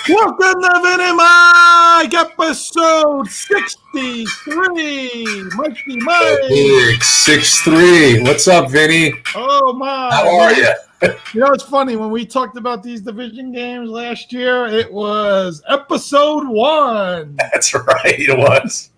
Welcome to Vin and Mike, episode 63. Mikey Mike. Big 6'3". What's up, Vinny? Oh, my. How are you? You know, it's funny. When we talked about these division games last year, it was episode 1. That's right. It was.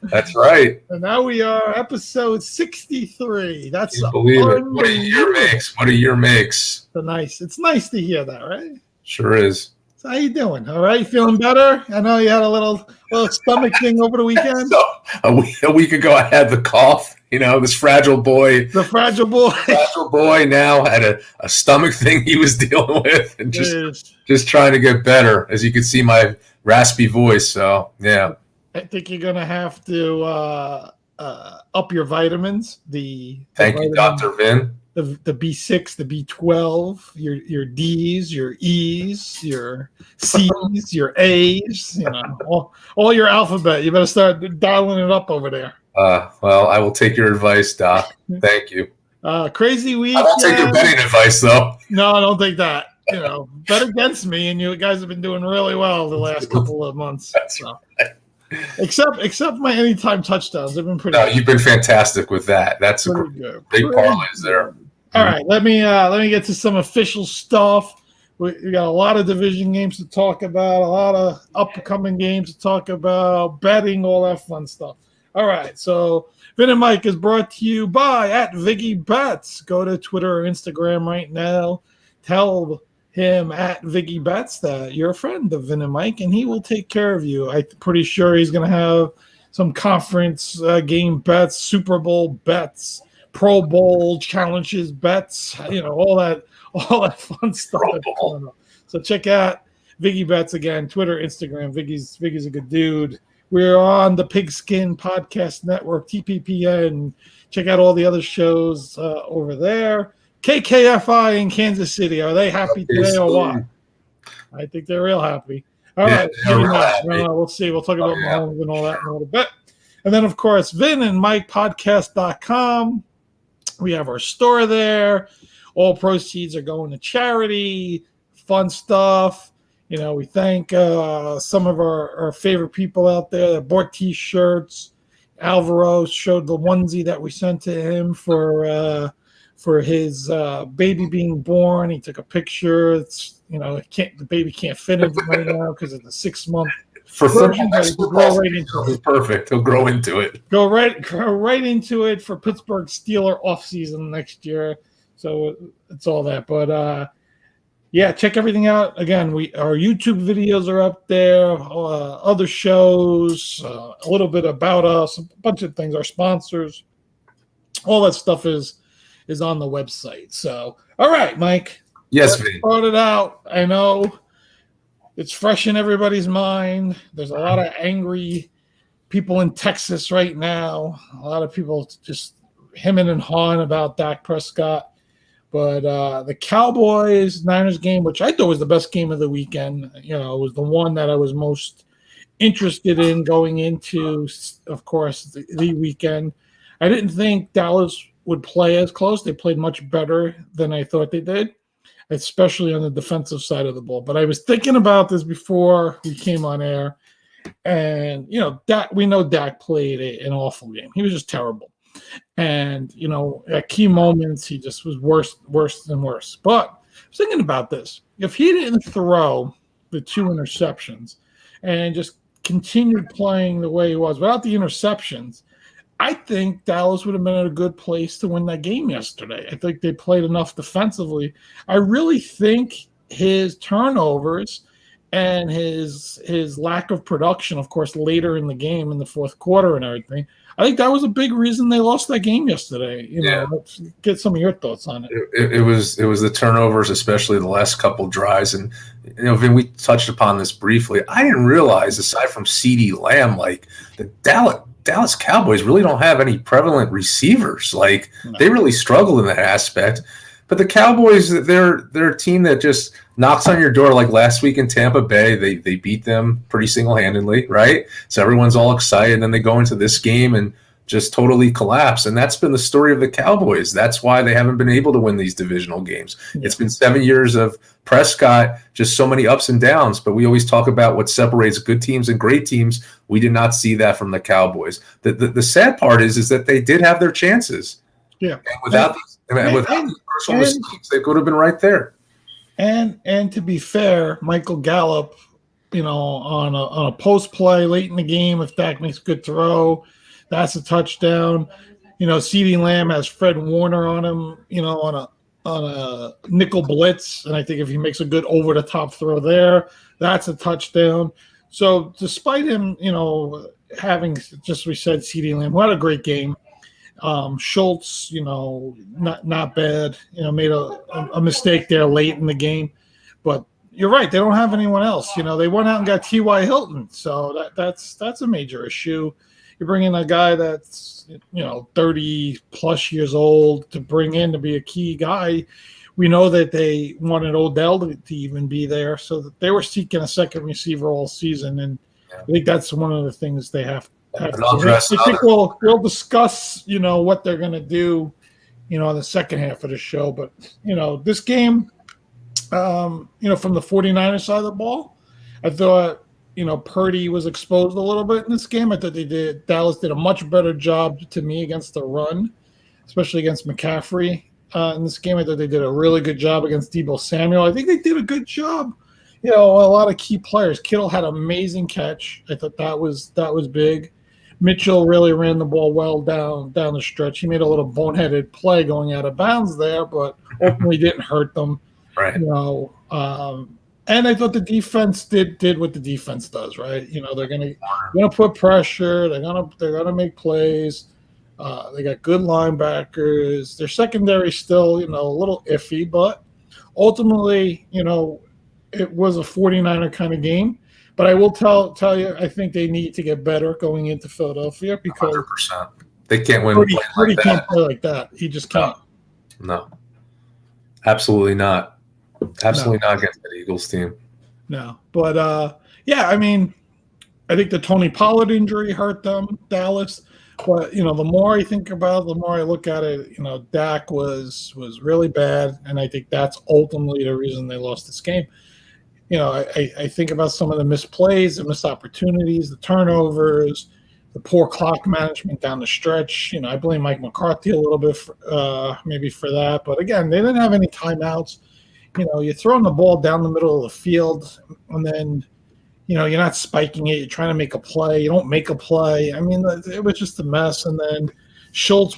That's right. And now we are episode 63. That's believe it. What a year makes. What a year makes. It's nice to hear that, right? Sure is. So how you doing? All right, feeling better? I know you had a little stomach thing over the weekend. So a week ago, I had the cough. You know, this fragile boy. The fragile boy. Fragile boy now had a stomach thing he was dealing with, and just trying to get better. As you can see, my raspy voice. So yeah. I think you're gonna have to up your vitamins. Thank you, Dr. Vin. The B6, the B12, your D's, your E's, your C's, your A's, you know, all your alphabet. You better start dialing it up over there. Well, I will take your advice, Doc. Thank you. Crazy week. I won't take your betting advice, though. No, I don't take that. You know, bet against me, and you guys have been doing really well the last couple of months. That's right. Except my anytime touchdowns. They've been pretty good. You've been fantastic with that. That's a big parlays there. All right, let me get to some official stuff. We got a lot of division games to talk about, a lot of upcoming games to talk about, betting, all that fun stuff. All right, so Vin and Mike is brought to you by @ViggyBets. Go to Twitter or Instagram right now. Tell him @ViggyBets that you're a friend of Vin and Mike, and he will take care of you. I'm pretty sure he's going to have some conference game bets, Super Bowl bets, Pro Bowl challenges bets, you know, all that fun stuff. So check out Viggy Bets again, Twitter, Instagram. Viggy's a good dude. We're on the Pigskin Podcast Network, TPPN. Check out all the other shows over there. KKFI in Kansas City. Are they happy today or what? I think they're real happy. All right. We'll see. We'll talk about Mahomes and all that in a little bit. And then, of course, VinandMikePodcast.com. We have our store there. All proceeds are going to charity. Fun stuff. You know, we thank some of our favorite people out there that bought T-shirts. Alvaro showed the onesie that we sent to him for his baby being born. He took a picture. It's, you know, the baby can't fit in right now because of the 6-month. For perfect. He'll grow into it. Go right into it for Pittsburgh Steeler offseason next year. So it's all that. But yeah, check everything out. Again, our YouTube videos are up there. Other shows, a little bit about us, a bunch of things. Our sponsors, all that stuff is on the website. So, all right, Mike. Yes, Vin. Start it out. I know it's fresh in everybody's mind. There's a lot of angry people in Texas right now. A lot of people just hemming and hawing about Dak Prescott. But the Cowboys-Niners game, which I thought was the best game of the weekend, you know, was the one that I was most interested in going into, of course, the weekend. I didn't think Dallas would play as close. They played much better than I thought they did, especially on the defensive side of the ball. But I was thinking about this before we came on air, and, you know, we know Dak played an awful game. He was just terrible. And, you know, at key moments, he just was worse and worse. But I was thinking about this. If he didn't throw the 2 interceptions and just continued playing the way he was without the interceptions, I think Dallas would have been in a good place to win that game yesterday. I think they played enough defensively. I really think his turnovers and his lack of production, of course, later in the game in the fourth quarter and everything, I think that was a big reason they lost that game yesterday. You know, let's get some of your thoughts on it. It was the turnovers, especially the last couple drives. And, you know, Vin, we touched upon this briefly. I didn't realize, aside from CeeDee Lamb, like the Dallas Cowboys really don't have any prevalent receivers. Like, they really struggle in that aspect. But the Cowboys, they're a team that just knocks on your door. Like last week in Tampa Bay, they beat them pretty single-handedly, right? So everyone's all excited, and then they go into this game and just totally collapse. And that's been the story of the Cowboys. That's why they haven't been able to win these divisional games. Yeah. It's been 7 years of Prescott, just so many ups and downs. But we always talk about what separates good teams and great teams. We did not see that from the Cowboys. The sad part is that they did have their chances. Yeah. And without these personal mistakes, they could have been right there. And to be fair, Michael Gallup, on a post play late in the game, if Dak makes a good throw, that's a touchdown. CeeDee Lamb has Fred Warner on him, on a nickel blitz, and I think if he makes a good over the top throw there, that's a touchdown. So despite him, having, just we said, CeeDee Lamb, who had a great game. Schultz, not bad. Made a mistake there late in the game, but you're right. They don't have anyone else. They went out and got T.Y. Hilton, so that's a major issue. You bring in a guy that's 30 plus years old to bring in to be a key guy. We know that they wanted Odell to even be there, so that they were seeking a second receiver all season, and I think that's one of the things they have. I think we'll discuss, what they're going to do, in the second half of the show. But, this game, from the 49ers side of the ball, I thought, Purdy was exposed a little bit in this game. I thought Dallas did a much better job to me against the run, especially against McCaffrey in this game. I thought they did a really good job against Deebo Samuel. I think they did a good job. A lot of key players. Kittle had an amazing catch. I thought that was big. Mitchell really ran the ball well down the stretch. He made a little boneheaded play going out of bounds there, but ultimately didn't hurt them. Right. And I thought the defense did what the defense does, right? They're gonna put pressure. They're gonna make plays. They got good linebackers. Their secondary still, a little iffy, but ultimately, it was a 49er kind of game. But I will tell you, I think they need to get better going into Philadelphia because 100%. They can't win. Purdy can't play like that. He just can't. No. Absolutely not. Absolutely not against the Eagles team. No. But, I think the Tony Pollard injury hurt them, Dallas. But, the more I think about it, the more I look at it, Dak was really bad, and I think that's ultimately the reason they lost this game. I think about some of the missed plays, the missed opportunities, the turnovers, the poor clock management down the stretch. I blame Mike McCarthy a little bit maybe for that. But, again, they didn't have any timeouts. You're throwing the ball down the middle of the field, and then, you're not spiking it. You're trying to make a play. You don't make a play. I mean, it was just a mess. And then Schultz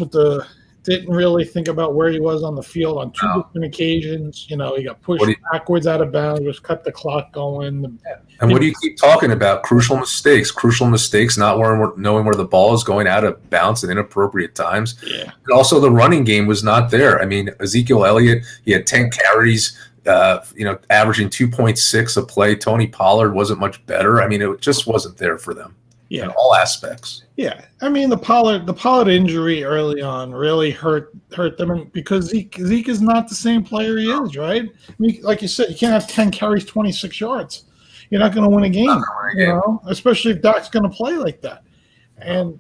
didn't really think about where he was on the field on two different occasions. He got pushed backwards out of bounds, just cut the clock going. And what do you keep talking about? Crucial mistakes, not knowing where the ball is going out of bounds at inappropriate times. Yeah. And also the running game was not there. I mean, Ezekiel Elliott, he had 10 carries, averaging 2.6 a play. Tony Pollard wasn't much better. I mean, it just wasn't there for them. Yeah. In all aspects. Yeah. I mean, the Pollard injury early on really hurt them because Zeke is not the same player he is, right? I mean, like you said, you can't have 10 carries, 26 yards. You're not going to win a game, especially if Dak's going to play like that. And,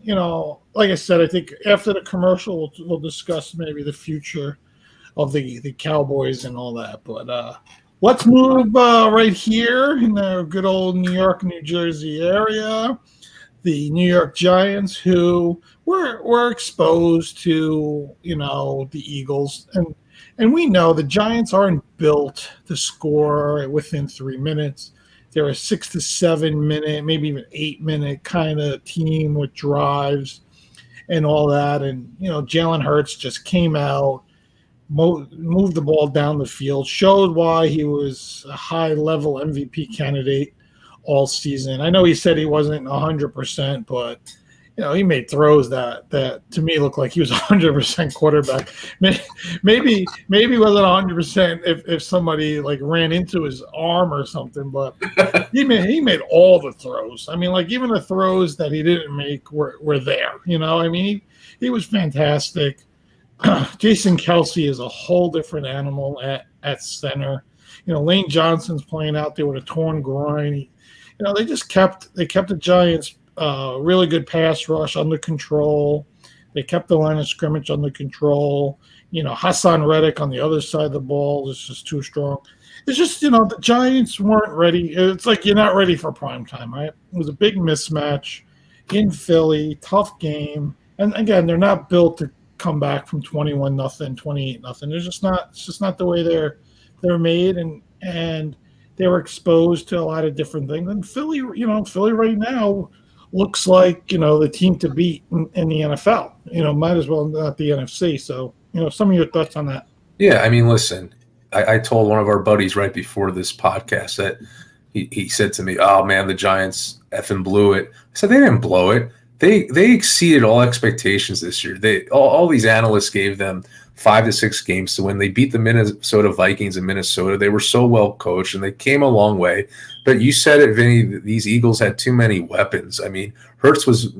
like I said, I think after the commercial, we'll discuss maybe the future of the Cowboys and all that. But let's move right here in the good old New York, New Jersey area. The New York Giants, who were exposed to, the Eagles. And we know the Giants aren't built to score within 3 minutes. They're a 6 to 7 minute, maybe even 8 minute kind of team with drives and all that. And, Jalen Hurts just came out, moved the ball down the field, showed why he was a high-level MVP candidate all season. I know he said he wasn't 100%, but he made throws that to me looked like he was 100% quarterback. Maybe he wasn't 100% if somebody like ran into his arm or something, but he made all the throws. I mean, like even the throws that he didn't make were there. I mean, he was fantastic. Jason Kelsey is a whole different animal at center. Lane Johnson's playing out there with a torn groin. They kept the Giants really good pass rush under control. They kept the line of scrimmage under control. Hassan Reddick on the other side of the ball is just too strong. It's just, the Giants weren't ready. It's like you're not ready for prime time, right? It was a big mismatch in Philly, tough game. And again, they're not built to come back from 21-0, 28-0. It's just not the way they're made, and they were exposed to a lot of different things. And Philly right now looks like, the team to beat in the NFL. Might as well not the NFC. So, some of your thoughts on that. Yeah, I mean, listen, I told one of our buddies right before this podcast that he said to me, "Oh man, the Giants effing blew it." I said they didn't blow it. They exceeded all expectations this year. All these analysts gave them 5 to 6 games to win. They beat the Minnesota Vikings in Minnesota. They were so well coached, and they came a long way. But you said it, Vinny, these Eagles had too many weapons. I mean, Hurts was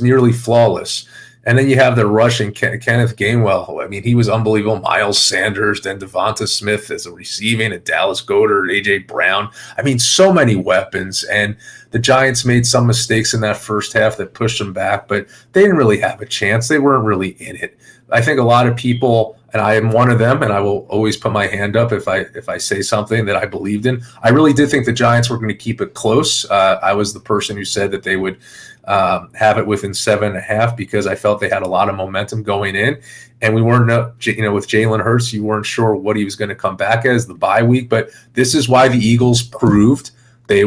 nearly flawless. And then you have the rushing Kenneth Gainwell. I mean, he was unbelievable. Miles Sanders, then Devonta Smith as a receiving, and Dallas Goedert, A.J. Brown. I mean, so many weapons. And the Giants made some mistakes in that first half that pushed them back, but they didn't really have a chance. They weren't really in it. I think a lot of people, and I am one of them, and I will always put my hand up if I say something that I believed in. I really did think the Giants were going to keep it close. I was the person who said that they would have it within 7.5 because I felt they had a lot of momentum going in, and we weren't, with Jalen Hurts, you weren't sure what he was going to come back as the bye week. But this is why the Eagles proved they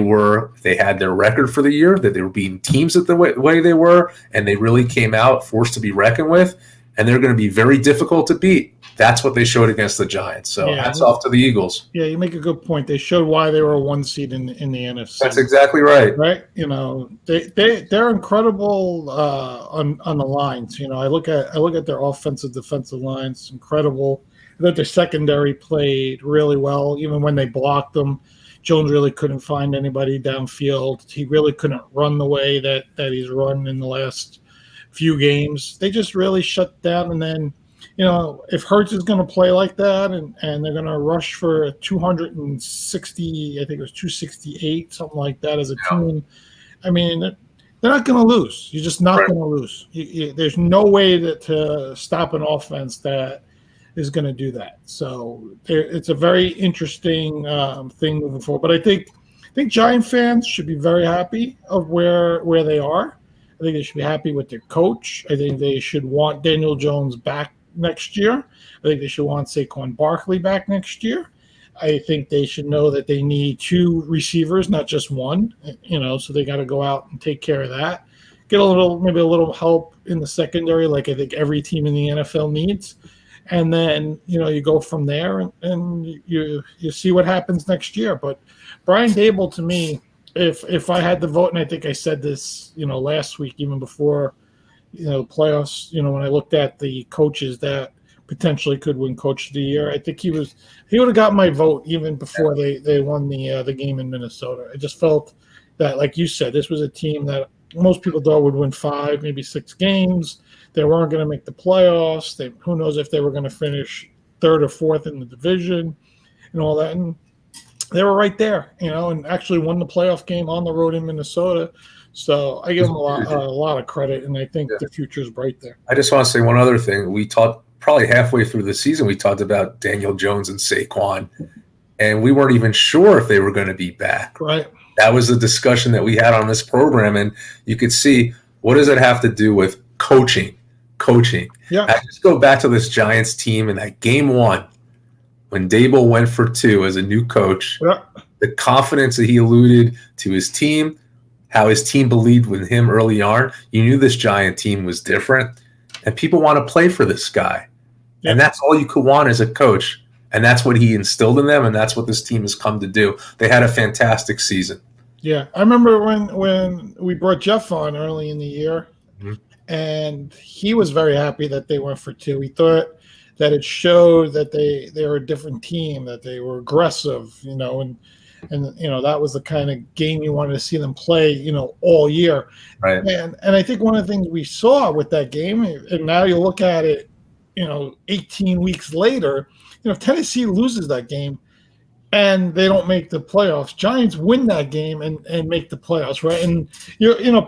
had their record for the year, that they were beating teams the way they were, and they really came out forced to be reckoned with, and they're going to be very difficult to beat. That's what they showed against the Giants. So hats off to the Eagles. Yeah, you make a good point. They showed why they were a 1 seed in the NFC. That's exactly right. Right? They're incredible on the lines. I look at their offensive defensive lines, incredible. That their secondary played really well, even when they blocked them. Jones really couldn't find anybody downfield. He really couldn't run the way that he's run in the last few games. They just really shut down. And then, if Hurts is going to play like that and they're going to rush for 260, I think it was 268, something like that as a team, I mean, they're not going to lose. You're just not going to lose. There's no way to stop an offense that is going to do that. So it's a very interesting thing moving forward. But I think Giant fans should be very happy of where they are. I think they should be happy with their coach. I think they should want Daniel Jones back next year. I think they should want Saquon Barkley back next year. I think they should know that they need 2 receivers, not just one, so they got to go out and take care of that. Get maybe a little help in the secondary, like I think every team in the NFL needs. And then, you go from there and you see what happens next year. But Brian Daboll, to me, if I had to vote, and I think I said this, last week, even before, playoffs, when I looked at the coaches that potentially could win Coach of the Year, I think he would have got my vote even before they won the game in Minnesota. I just felt that, like you said, this was a team that most people thought would win 5, maybe 6 games. They weren't going to make the playoffs. Who knows if they were going to finish 3rd or 4th in the division and all that. And they were right there, and actually won the playoff game on the road in Minnesota. So I give them a lot of credit, and I think the future is bright there. I just want to say one other thing. We talked probably halfway through the season, we talked about Daniel Jones and Saquon, and we weren't even sure if they were going to be back. Right. That was the discussion that we had on this program, and you could see, what does it have to do with coaching? Yeah. I just go back to this Giants team in that game 1 when Daboll went for 2 as a new coach. Yeah. The confidence that he alluded to his team, how his team believed in him early on. You knew this Giant team was different, and people want to play for this guy. Yeah. And that's all you could want as a coach. And that's what he instilled in them, and that's what this team has come to do. They had a fantastic season. Yeah. I remember when we brought Jeff on early in the year, and he was very happy that they went for 2. He thought that it showed that they were a different team, that they were aggressive, and that was the kind of game you wanted to see them play, all year. Right. And I think one of the things we saw with that game, and now you look at it 18 weeks later, if Tennessee loses that game and they don't make the playoffs, Giants win that game and make the playoffs, right? And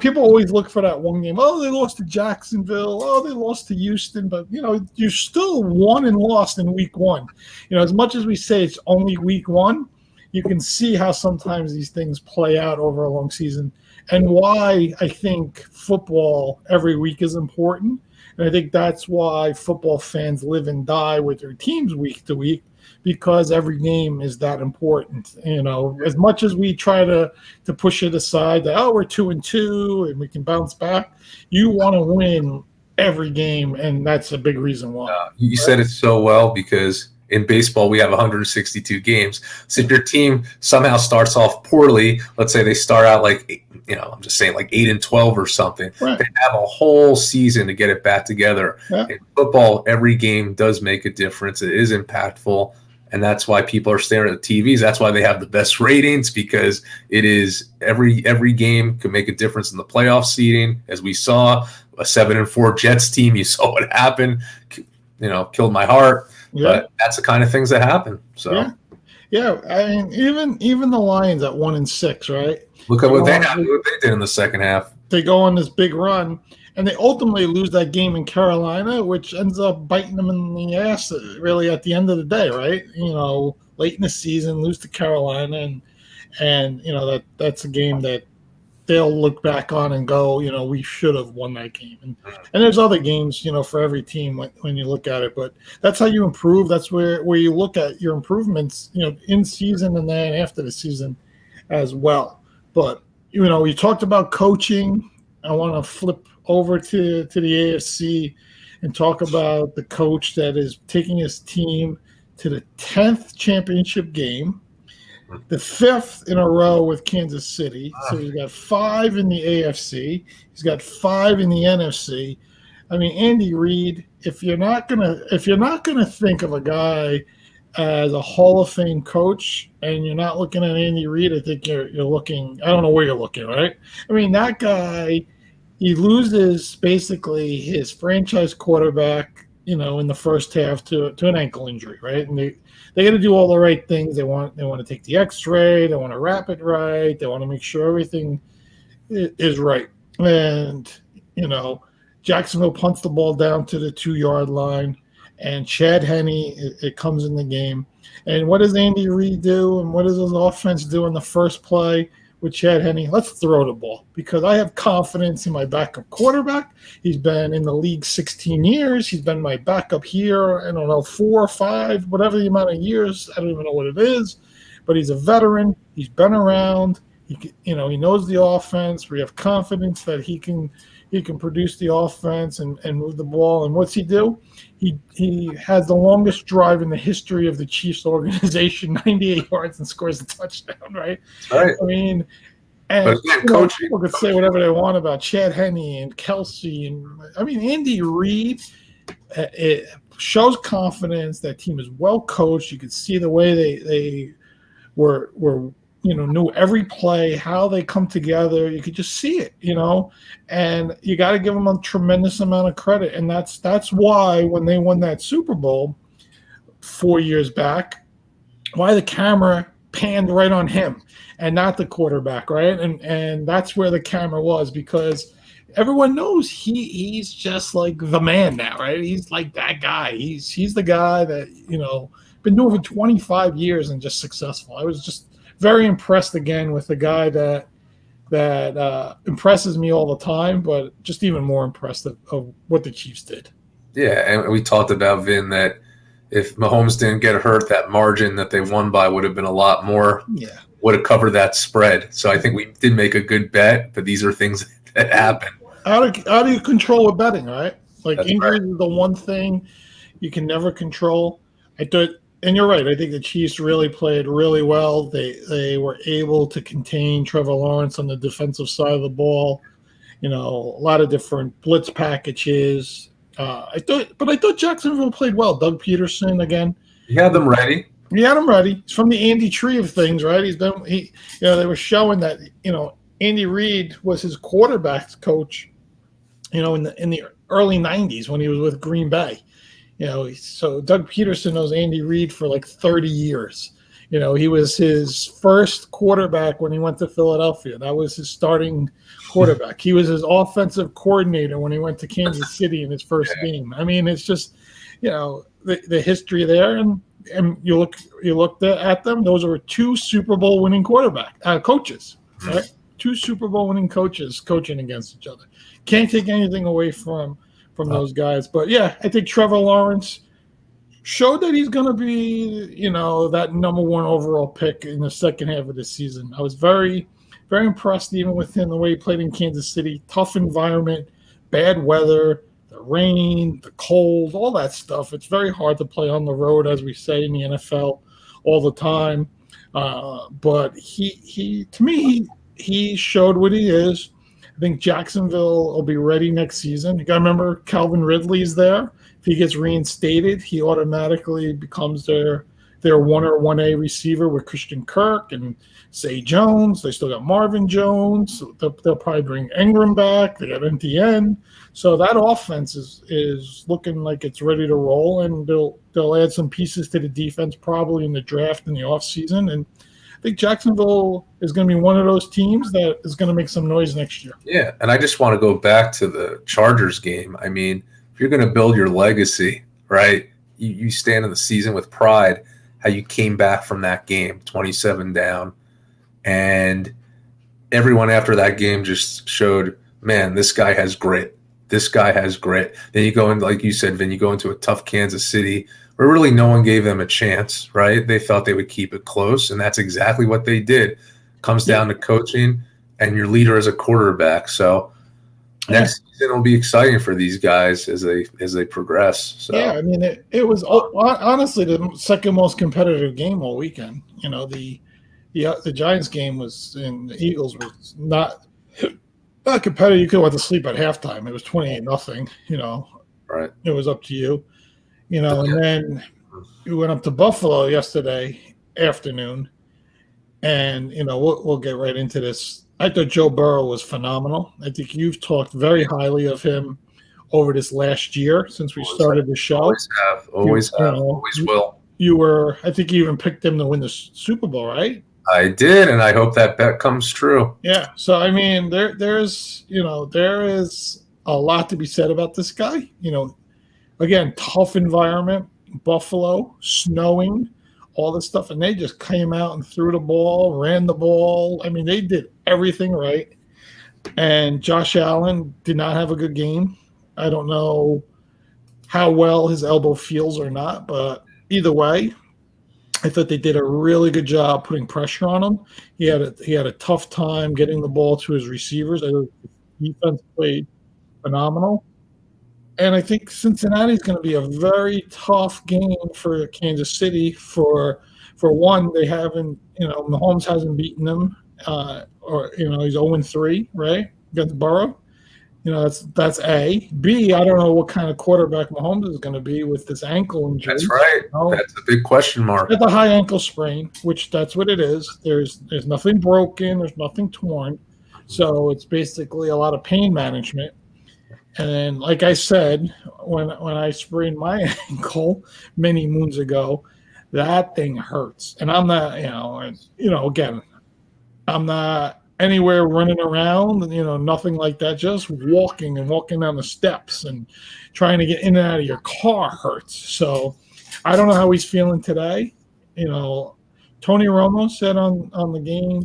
people always look for that one game. Oh, they lost to Jacksonville. Oh, they lost to Houston. But you still won and lost in week one. As much as we say it's only week one, you can see how sometimes these things play out over a long season, and why I think football every week is important. And I think that's why football fans live and die with their teams week to week, because every game is that important. As much as we try to push it aside that, we're 2-2 and we can bounce back, you want to win every game, and that's a big reason why. You said it so well, because in baseball we have 162 games. So if your team somehow starts off poorly, let's say they start out I'm just saying 8-12 or something, right, they have a whole season to get it back together. Yeah. In football, every game does make a difference. It is impactful. And that's why people are staring at the TVs. That's why they have the best ratings, because it is every game can make a difference in the playoff seeding. As we saw, a 7-4 Jets team, you saw what happened, killed my heart. Yeah. But that's the kind of things that happen. So yeah. I mean, even the Lions at 1-6, right? Look at what they did in the second half. They go on this big run, and they ultimately lose that game in Carolina, which ends up biting them in the ass really at the end of the day, right? Late in the season, lose to Carolina, and that's a game that they'll look back on and go, we should have won that game. And there's other games, for every team when you look at it. But that's how you improve. That's where you look at your improvements, in season and then after the season as well. But, you talked about coaching. I want to flip over to the AFC and talk about the coach that is taking his team to the 10th championship game, the 5th in a row with Kansas City. So he's got 5 in the AFC. He's got 5 in the NFC. I mean, Andy Reid, if you're not gonna think of a guy as a Hall of Fame coach and you're not looking at Andy Reid, I think you're looking. I don't know where you're looking, right? I mean, that guy, he loses basically his franchise quarterback, in the first half to an ankle injury, right? And they got to do all the right things. They want to take the X-ray. They want to wrap it right. They want to make sure everything is right. And Jacksonville punts the ball down to the 2-yard line, and Chad Henne it comes in the game. And what does Andy Reid do? And what does his offense do in the first play with Chad Henne? Let's throw the ball, because I have confidence in my backup quarterback. He's been in the league 16 years. He's been my backup here, I don't know, 4 or 5, whatever the amount of years. I don't even know what it is. But he's a veteran. He's been around. He knows the offense. We have confidence that he can produce the offense and move the ball. And what's he do? He has the longest drive in the history of the Chiefs organization, 98 yards, and scores a touchdown, right? Right. I mean, and people could say whatever they want about Chad Henne and Kelsey. And I mean, Andy Reid, it shows confidence. That team is well coached. You could see the way they were knew every play, how they come together. You could just see it, and you got to give them a tremendous amount of credit. And that's why when they won that Super Bowl 4 years back, why the camera panned right on him and not the quarterback, right? And that's where the camera was, because everyone knows he's just like the man now, right? He's like that guy. He's the guy that, been doing for 25 years and just successful. I was just very impressed again with the guy that impresses me all the time, but just even more impressed of what the Chiefs did. Yeah, and we talked about, Vin, that if Mahomes didn't get hurt, that margin that they won by would have been a lot more. Yeah, would have covered that spread. So I think we did make a good bet, but these are things that happen. How do you control with betting, right? Like, That's injuries right. is the one thing you can never control. And you're right. I think the Chiefs really played really well. They were able to contain Trevor Lawrence on the defensive side of the ball. A lot of different blitz packages. I thought Jacksonville played well. Doug Peterson again. He had them ready. He had them ready. He's from the Andy tree of things, right? They were showing that Andy Reid was his quarterbacks coach. In the early '90s when he was with Green Bay. So Doug Peterson knows Andy Reid for like 30 years. He was his first quarterback when he went to Philadelphia. That was his starting quarterback. He was his offensive coordinator when he went to Kansas City in his first game. I mean, it's just, the history there. And you looked at them. Those were two Super Bowl winning coaches, right? Two Super Bowl winning coaches coaching against each other. Can't take anything away from those guys. But yeah, I think Trevor Lawrence showed that he's going to be, that number one overall pick in the second half of the season. I was very, very impressed even with him, the way he played in Kansas City. Tough environment, bad weather, the rain, the cold, all that stuff. It's very hard to play on the road, as we say in the NFL all the time. But to me, he showed what he is. I think Jacksonville will be ready next season. You got to remember Calvin Ridley's there. If he gets reinstated, he automatically becomes their 1 or 1A receiver with Christian Kirk and Zay Jones. They still got Marvin Jones. They'll probably bring Ingram back. They got NTN. So that offense is looking like it's ready to roll, and they'll add some pieces to the defense probably in the draft in the offseason. And I think Jacksonville is going to be one of those teams that is going to make some noise next year. Yeah, and I just want to go back to the Chargers game. I mean, if you're going to build your legacy, right, you stand in the season with pride, how you came back from that game, 27 down, and everyone after that game just showed, man, this guy has grit. This guy has grit. Then you go in, like you said, Vin, you go into a tough Kansas City where really no one gave them a chance, right? They thought they would keep it close, and that's exactly what they did. Comes down to coaching and your leader as a quarterback. So next season will be exciting for these guys as they progress. So yeah, I mean, it was honestly the second most competitive game all weekend. The Giants game was, and the Eagles was not competitive. You could have went to sleep at halftime. It was 28-0. Right. It was up to you. And then we went up to Buffalo yesterday afternoon, and we'll get right into this. I thought Joe Burrow was phenomenal. I think you've talked very highly of him over this last year since we started the show. Always will. I think you even picked him to win the Super Bowl, right? I did, and I hope that bet comes true. Yeah. So I mean, there is a lot to be said about this guy. Again, tough environment, Buffalo, snowing, all this stuff, and they just came out and threw the ball, ran the ball. I mean, they did everything right. And Josh Allen did not have a good game. I don't know how well his elbow feels or not, but either way, I thought they did a really good job putting pressure on him. He had a tough time getting the ball to his receivers. I thought the defense played phenomenal. And I think Cincinnati is going to be a very tough game for Kansas City. For one, they haven't, Mahomes hasn't beaten them, or he's 0-3, right, against Burrow. That's A. B, I don't know what kind of quarterback Mahomes is going to be with this ankle injury. That's right. That's a big question mark. It's a high ankle sprain, which that's what it is. There's nothing broken. There's nothing torn. So it's basically a lot of pain management. And like I said, when I sprained my ankle many moons ago, that thing hurts. And I'm not, again, I'm not anywhere running around, nothing like that. Just walking down the steps and trying to get in and out of your car hurts. So I don't know how he's feeling today. Tony Romo said on the game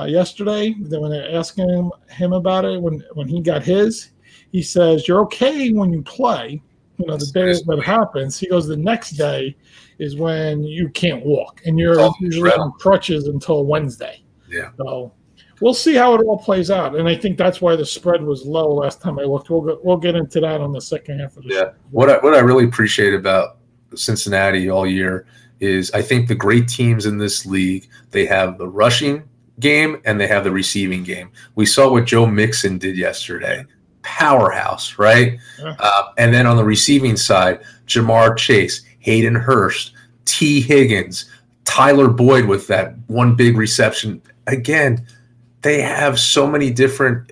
yesterday that when they're asking him about it, when he got his, he says, you're okay when you play, the day that happens. He goes, the next day is when you can't walk, and you're usually on crutches until Wednesday. Yeah. So we'll see how it all plays out. And I think that's why the spread was low last time I looked. We'll get into that on the second half of the show. What I really appreciate about Cincinnati all year is I think the great teams in this league, they have the rushing game and they have the receiving game. We saw what Joe Mixon did yesterday. Powerhouse, right? Yeah. And then on the receiving side, Jamar Chase, Hayden Hurst, T. Higgins, Tyler Boyd with that one big reception. Again, they have so many different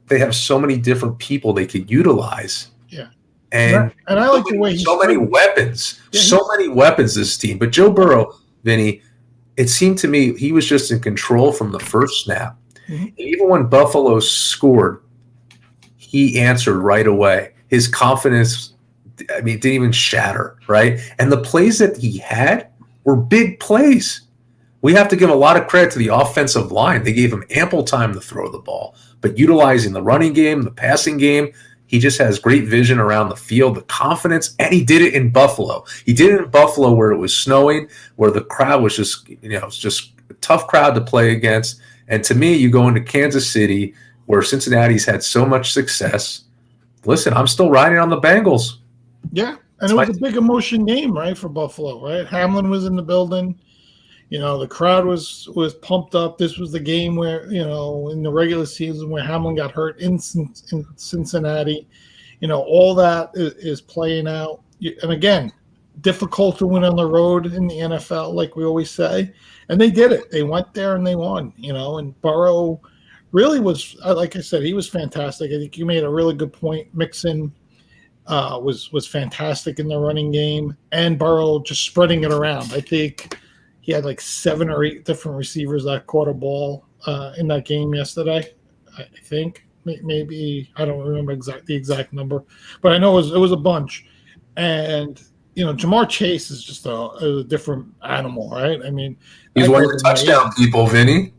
they have so many different people they could utilize. Yeah. And I like the way he's so many weapons, many weapons, this team. But Joe Burrow, Vinny, it seemed to me he was just in control from the first snap. Mm-hmm. And even when Buffalo scored, he answered right away. His confidence, didn't even shatter, right? And the plays that he had were big plays. We have to give a lot of credit to the offensive line. They gave him ample time to throw the ball. But utilizing the running game, the passing game, he just has great vision around the field, the confidence, and he did it in Buffalo. He did it in Buffalo where it was snowing, where the crowd was just, it's just a tough crowd to play against. And to me, you go into Kansas City, where Cincinnati's had so much success. Listen, I'm still riding on the Bengals. Yeah, and it was a big emotion game, right, for Buffalo, right? Hamlin was in the building. The crowd was pumped up. This was the game where, in the regular season where Hamlin got hurt in Cincinnati. All that is playing out. And again, difficult to win on the road in the NFL, like we always say. And they did it. They went there and they won, and Burrow really was, like I said, he was fantastic. I think you made a really good point. Mixon was fantastic in the running game, and Burrow just spreading it around. I think he had like 7 or 8 different receivers that caught a ball in that game yesterday. I think maybe I don't remember the exact number, but I know it was a bunch. And Jamar Chase is just a different animal, right? He's one of your touchdown people, Vinny.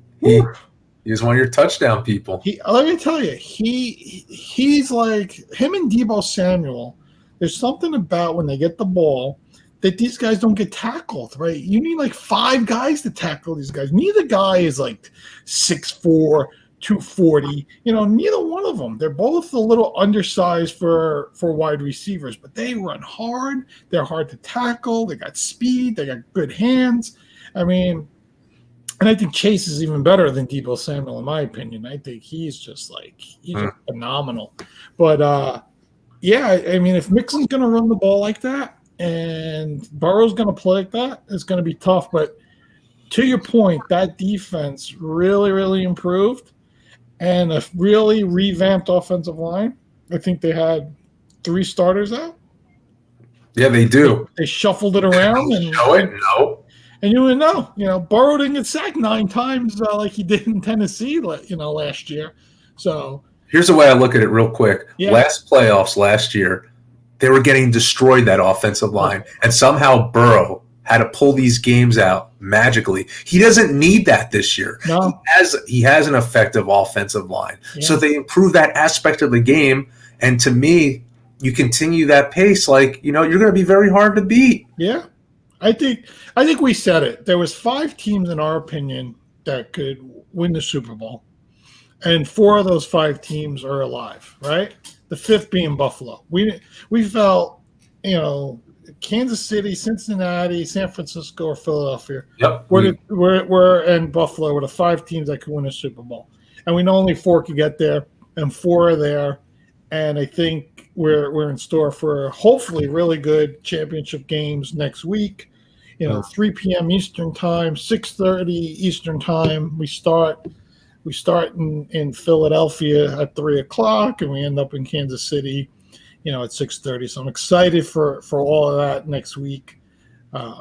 He's one of your touchdown people. Let me tell you, he's like him and Deebo Samuel. There's something about when they get the ball that these guys don't get tackled, right? You need like 5 guys to tackle these guys. Neither guy is like 6'4", 240. Neither one of them. They're both a little undersized for wide receivers, but they run hard. They're hard to tackle. They got speed. They got good hands. And I think Chase is even better than Deebo Samuel, in my opinion. I think he's just phenomenal. But, if Mixon's going to run the ball like that and Burrow's going to play like that, it's going to be tough. But to your point, that defense really, really improved, and a really revamped offensive line. I think they had 3 starters out. Yeah, they do. They shuffled it around. And show it? No. And you would know, Burrow didn't get sacked 9 times like he did in Tennessee, last year. So here's the way I look at it real quick. Yeah. Last playoffs last year, they were getting destroyed, that offensive line. And somehow Burrow had to pull these games out magically. He doesn't need that this year. No. He has an effective offensive line. Yeah. So they improve that aspect of the game. And to me, you continue that pace, you're going to be very hard to beat. Yeah. I think we said it. There was 5 teams, in our opinion, that could win the Super Bowl. And 4 of those 5 teams are alive, right? The 5th being Buffalo. We felt, Kansas City, Cincinnati, San Francisco, or Philadelphia. Yep. And Buffalo were the 5 teams that could win a Super Bowl. And we know only 4 could get there, and 4 are there. And I think we're in store for hopefully really good championship games next week. 3 p.m. Eastern time, 6:30 Eastern time. We start in Philadelphia at 3:00, and we end up in Kansas City, at 6:30. So I'm excited for all of that next week.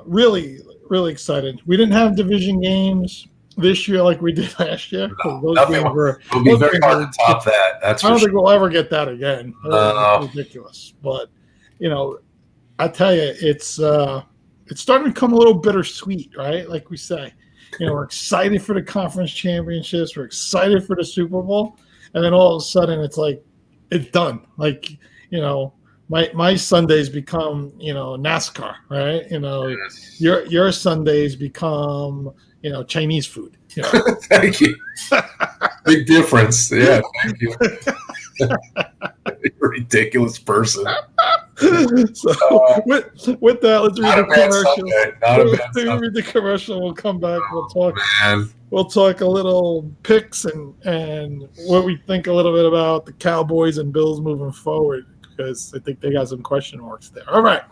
Really, really excited. We didn't have division games this year like we did last year. No, it'll be very hard to top that. I don't think we'll ever get that again. It's ridiculous. But, I tell you, it's starting to become a little bittersweet, right? Like we say. We're excited for the conference championships. We're excited for the Super Bowl. And then all of a sudden it's like, it's done. My Sundays become, NASCAR, right? Your Sundays become, Chinese food. Thank you. Big difference. Yeah, thank you. You're a ridiculous person. So with that, let's read the commercial. Let's read the commercial. We'll come back. We'll talk. We'll talk a little picks and what we think a little bit about the Cowboys and Bills moving forward, because I think they got some question marks there. All right,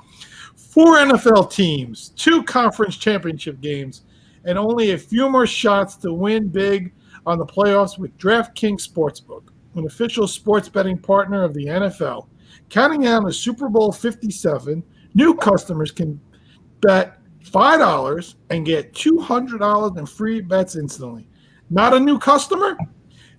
4 NFL teams, 2 conference championship games, and only a few more shots to win big on the playoffs with DraftKings Sportsbook, an official sports betting partner of the NFL. Counting down to Super Bowl 57, new customers can bet $5 and get $200 in free bets instantly. Not a new customer?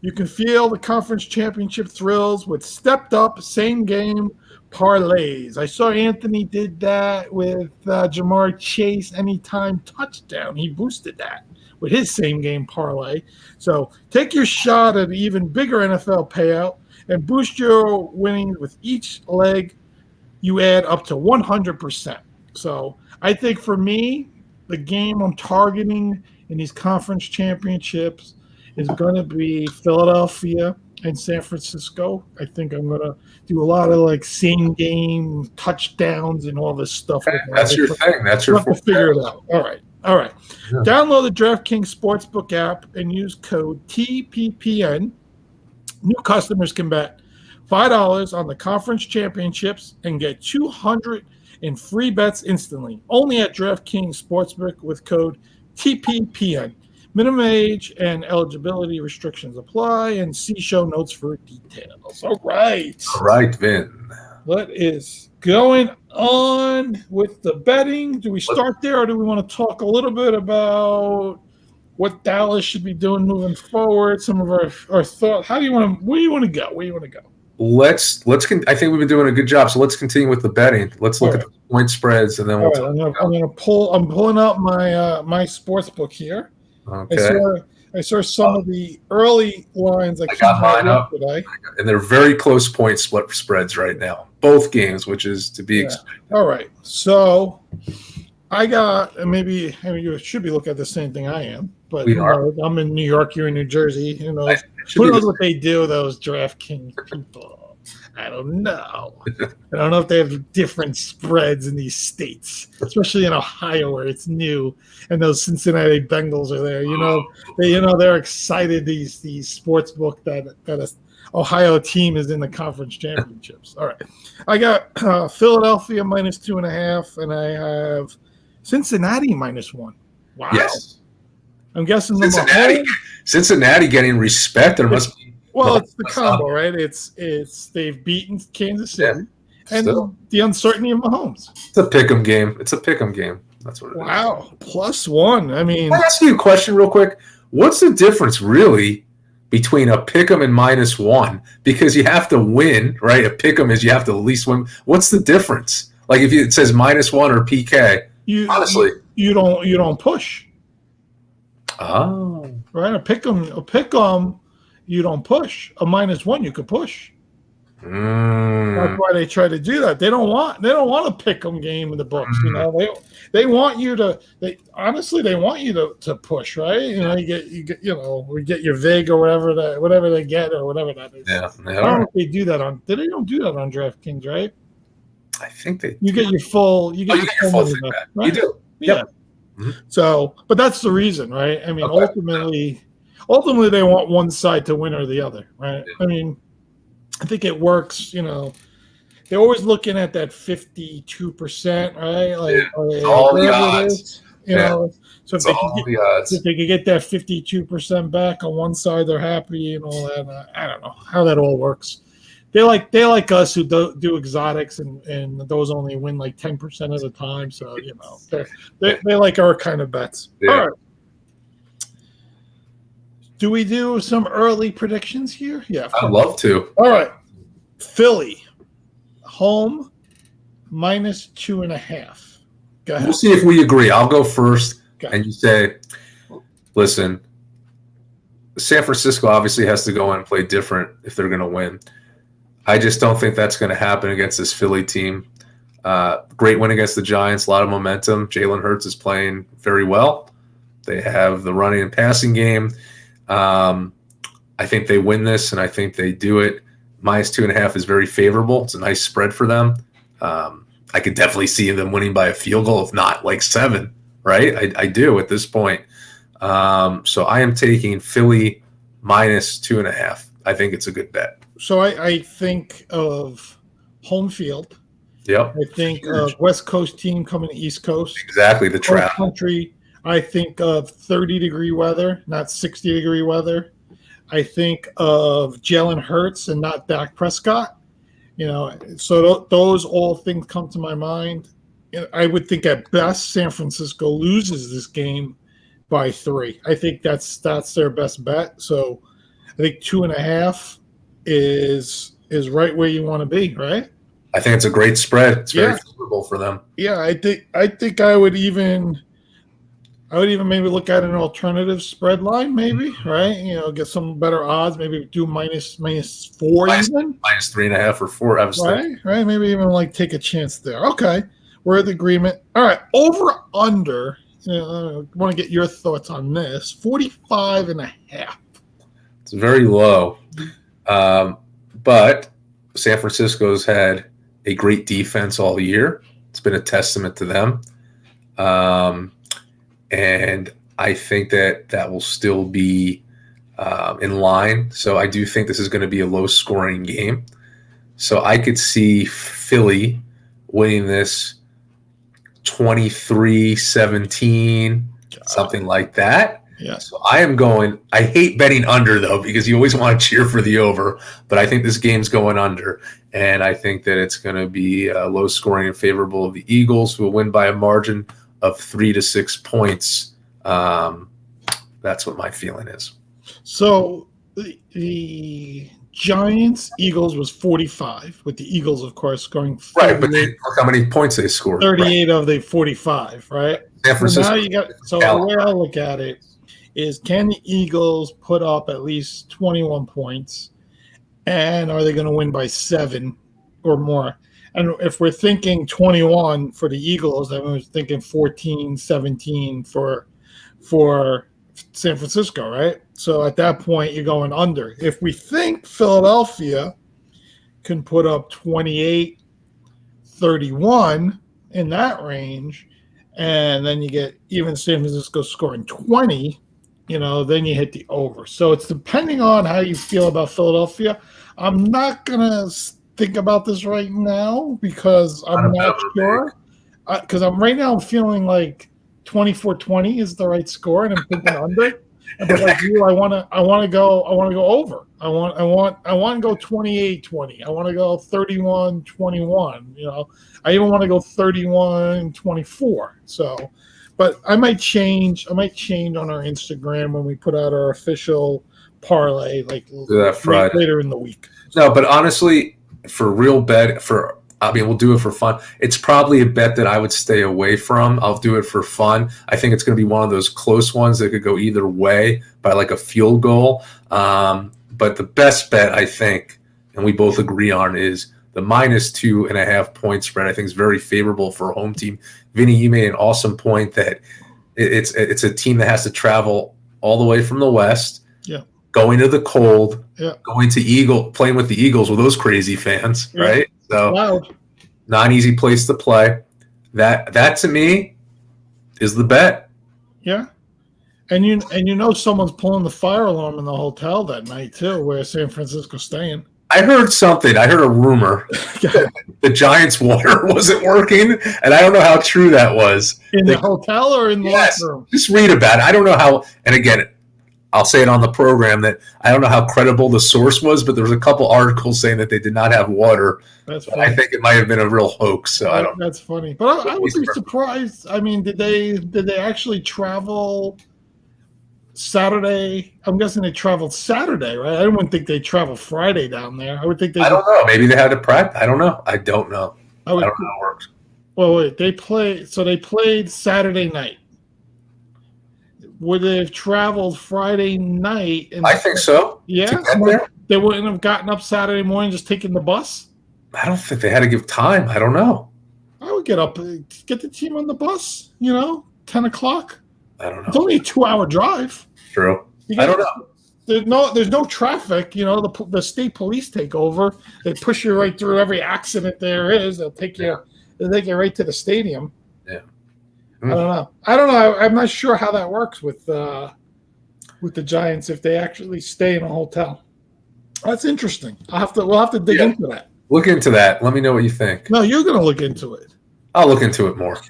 You can feel the conference championship thrills with stepped-up same-game parlays. I saw Anthony did that with Jamar Chase anytime touchdown. He boosted that with his same-game parlay. So take your shot at an even bigger NFL payout and boost your winnings with each leg you add up to 100%. So I think for me, the game I'm targeting in these conference championships is going to be Philadelphia and San Francisco. I think I'm going to do a lot of like same game touchdowns and all this stuff. Okay, that's your thing. That's your to figure it out. All right. Yeah. Download the DraftKings Sportsbook app and use code TPPN. New customers can bet $5 on the conference championships and get $200 in free bets instantly. Only at DraftKings Sportsbook with code TPPN. Minimum age and eligibility restrictions apply, and see show notes for details. All right, Vin. What is going on with the betting? Do we start there, or do we want to talk a little bit about what Dallas should be doing moving forward? Some of our thoughts. Where do you want to go? I think we've been doing a good job. So let's continue with the betting. Let's look at the point spreads, and then we'll. I'm pulling up my sports book here. Okay. I saw some of the early lines I got mine up today. And they're very close point split spreads right now. Both games, which is to be expected. All right. So I got, maybe you should be looking at the same thing I am, but I'm in New York, you're in New Jersey. Who knows what they do, those DraftKings people? I don't know. I don't know if they have different spreads in these states, especially in Ohio where it's new, and those Cincinnati Bengals are there. They're excited. These sports book that a Ohio team is in the conference championships. All right, I got Philadelphia -2.5, and I have Cincinnati -1. Wow. Yes. I'm guessing Cincinnati getting respect. There must be. Well, it's the combo, right? It's they've beaten Kansas City, and the uncertainty of Mahomes. It's a pick'em game. That's what it is. Wow, +1. I mean, can I ask you a question real quick? What's the difference really between a pick'em and -1? Because you have to win, right? A pick'em is you have to at least win. What's the difference? Like if it says -1 or PK, honestly, you don't push. Oh, right. A pick'em. You don't push. A -1, you could push. That's why they try to do that. They don't want a pick'em game in the books. They want you to. They want you to push, right? You get we get your vig or whatever they get or whatever that is. Yeah. I don't know if they do that on. They don't do that on DraftKings, right? I think they. You get your full. You get your full thing back. Right? You do. Yeah. Yep. Mm-hmm. So, but that's the reason, right? I mean, Ultimately, they want one side to win or the other, right? Yeah. I mean, I think it works. They're always looking at that 52%, right? All the odds. So if they could get that 52% back on one side, they're happy and all that. I don't know how that all works. They like us who do exotics, and those only win like 10% of the time. So they like our kind of bets. Yeah. All right. Do we do some early predictions here? Yeah. I'd love to. All right. Philly, home, -2.5. Go ahead. We'll see if we agree. I'll go first. And you say, listen, San Francisco obviously has to go in and play different if they're going to win. I just don't think that's going to happen against this Philly team. Great win against the Giants, a lot of momentum. Jalen Hurts is playing very well. They have the running and passing game. I think they win this, and I think they do it. -2.5 is very favorable. It's a nice spread for them. I could definitely see them winning by a field goal, if not like 7, right? I do at this point. So I am taking Philly -2.5. I think it's a good bet. So I think of home field. Yep. I think of West Coast team coming to East Coast. Exactly, the trap. Country. I think of 30-degree weather, not 60-degree weather. I think of Jalen Hurts and not Dak Prescott. So those all things come to my mind. I would think at best San Francisco loses this game by 3. I think that's their best bet. So I think 2.5 is right where you want to be, right? I think it's a great spread. It's very favorable for them. Yeah, I think I would even maybe look at an alternative spread line, maybe, right? Get some better odds. Maybe do minus 4 even. Minus 3.5 or 4. I was thinking. Right. Maybe even take a chance there. Okay, we're in agreement. All right, over under. I want to get your thoughts on this. 45.5. It's very low, but San Francisco's had a great defense all year. It's been a testament to them. And I think that will still be in line. So I do think this is going to be a low-scoring game. So I could see Philly winning this 23-17, something like that. Yeah. So I hate betting under, though, because you always want to cheer for the over. But I think this game's going under. And I think that it's going to be low scoring and favorable of the Eagles, who will win by a margin of 3 to 6 points. That's what my feeling is. So the Giants-Eagles was 45, with the Eagles, of course, scoring 38. Right, but look how many points they scored. 38 of the 45, right? San Francisco. So the way I look at it is, can the Eagles put up at least 21 points? And are they going to win by 7 or more? And if we're thinking 21 for the Eagles, then we're thinking 14, 17 for San Francisco, right? So at that point, you're going under. If we think Philadelphia can put up 28, 31 in that range, and then you get even San Francisco scoring 20, then you hit the over. So it's depending on how you feel about Philadelphia. I'm not going to think about this right now because I'm not sure. Because I'm feeling like 24-20 is the right score, and I'm thinking under. But like you, I want to go over. I want to go 28-20. I want to go 31-21. I even want to go 31-24. So, but I might change on our Instagram when we put out our official parlay, later in the week. No, but honestly, for real bet, we'll do it for fun. It's probably a bet that I would stay away from. I'll do it for fun. I think it's going to be one of those close ones that could go either way by like a field goal. But the best bet, I think, and we both agree on, is the minus 2.5 point spread. I think is very favorable for a home team. Vinny, you made an awesome point that it's a team that has to travel all the way from the West. Yeah. Going to the cold, going to playing with the Eagles with those crazy fans, right? So not an easy place to play. That to me is the bet. Yeah. And someone's pulling the fire alarm in the hotel that night too, where San Francisco's staying. I heard something. I heard a rumor that the Giants' water wasn't working, and I don't know how true that was. In the hotel or in the locker room? Just read about it. I don't know how, and again, I'll say it on the program that I don't know how credible the source was, but there was a couple articles saying that they did not have water. That's funny. I think it might have been a real hoax. So I don't. That's funny, but I would be surprised. I mean, did they actually travel Saturday? I'm guessing they traveled Saturday, right? I wouldn't think they traveled Friday down there. I would think I don't know. Maybe they had to practice. I don't know. I don't know how it works. Well, wait. They played Saturday night. Would they have traveled Friday night? I think so. Yeah, they wouldn't have gotten up Saturday morning just taking the bus. I don't think they had to give time. I don't know. I would get up, get the team on the bus. 10 o'clock. I don't know. It's only a 2-hour drive. True. I don't know. There's no traffic. The state police take over. They push you right through every accident there is. They'll take you right to the stadium. Yeah. I don't know. I'm not sure how that works with the Giants if they actually stay in a hotel. That's interesting. We'll have to dig into that. Look into that. Let me know what you think. No, you're going to look into it. I'll look into it more.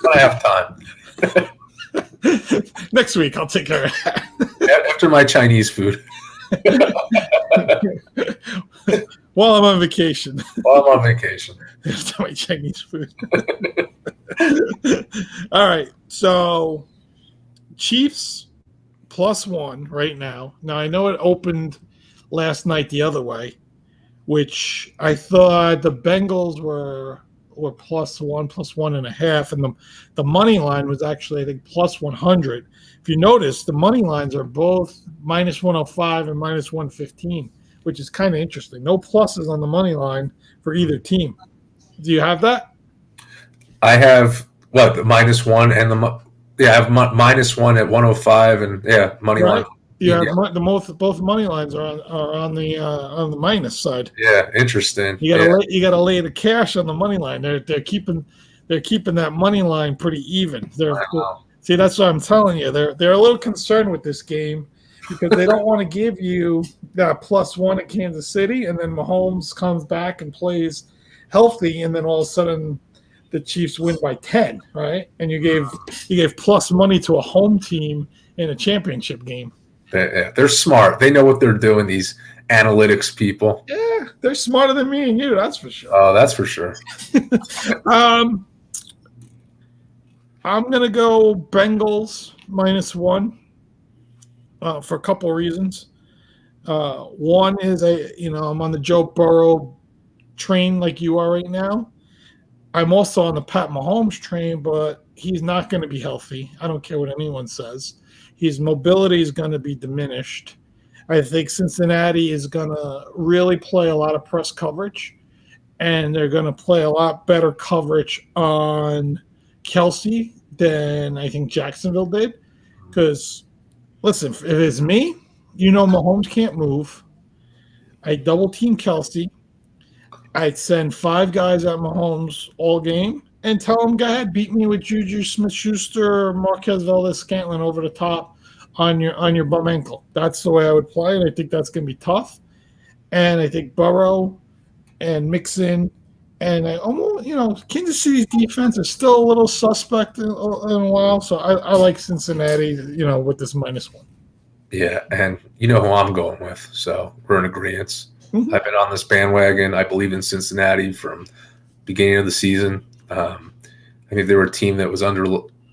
When I have time. Next week, I'll take care of that. After my Chinese food. While I'm on vacation. While I'm on vacation. There's my Chinese food. All right. So Chiefs +1 right now. Now I know it opened last night the other way, which I thought the Bengals were +1, +1.5, and the money line was actually, I think, +100. If you notice, the money lines are both -105 and -115, which is kind of interesting. No pluses on the money line for either team. Do you have that? I have what, the -1 and I have -1 at 105 and money Right. line. You have both money lines are on the minus side. Yeah, interesting. You gotta lay the cash on the money line. They're keeping that money line pretty even. See, that's what I'm telling you. They're a little concerned with this game because they don't want to give you that +1 at Kansas City, and then Mahomes comes back and plays healthy, and then all of a sudden the Chiefs win by 10, right? And you gave plus money to a home team in a championship game. They're smart. They know what they're doing, these analytics people. Yeah, they're smarter than me and you, that's for sure. Oh, that's for sure. I'm going to go Bengals -1 for a couple of reasons. One is I'm on the Joe Burrow train like you are right now. I'm also on the Pat Mahomes train, but he's not going to be healthy. I don't care what anyone says. His mobility is going to be diminished. I think Cincinnati is going to really play a lot of press coverage, and they're going to play a lot better coverage on Kelsey than I think Jacksonville did. Because, listen, if it's me, Mahomes can't move. I double-team Kelsey. I'd send 5 guys at Mahomes all game and tell him, go ahead, beat me with Juju Smith-Schuster or Marquez Valdez-Scantling over the top on your bum ankle. That's the way I would play it. I think that's going to be tough. And I think Burrow and Mixon and Kansas City's defense is still a little suspect in a while. So I like Cincinnati, with this -1. Yeah, and you know who I'm going with, so we're in agreement. Mm-hmm. I've been on this bandwagon. I believe in Cincinnati from beginning of the season. I think they were a team that was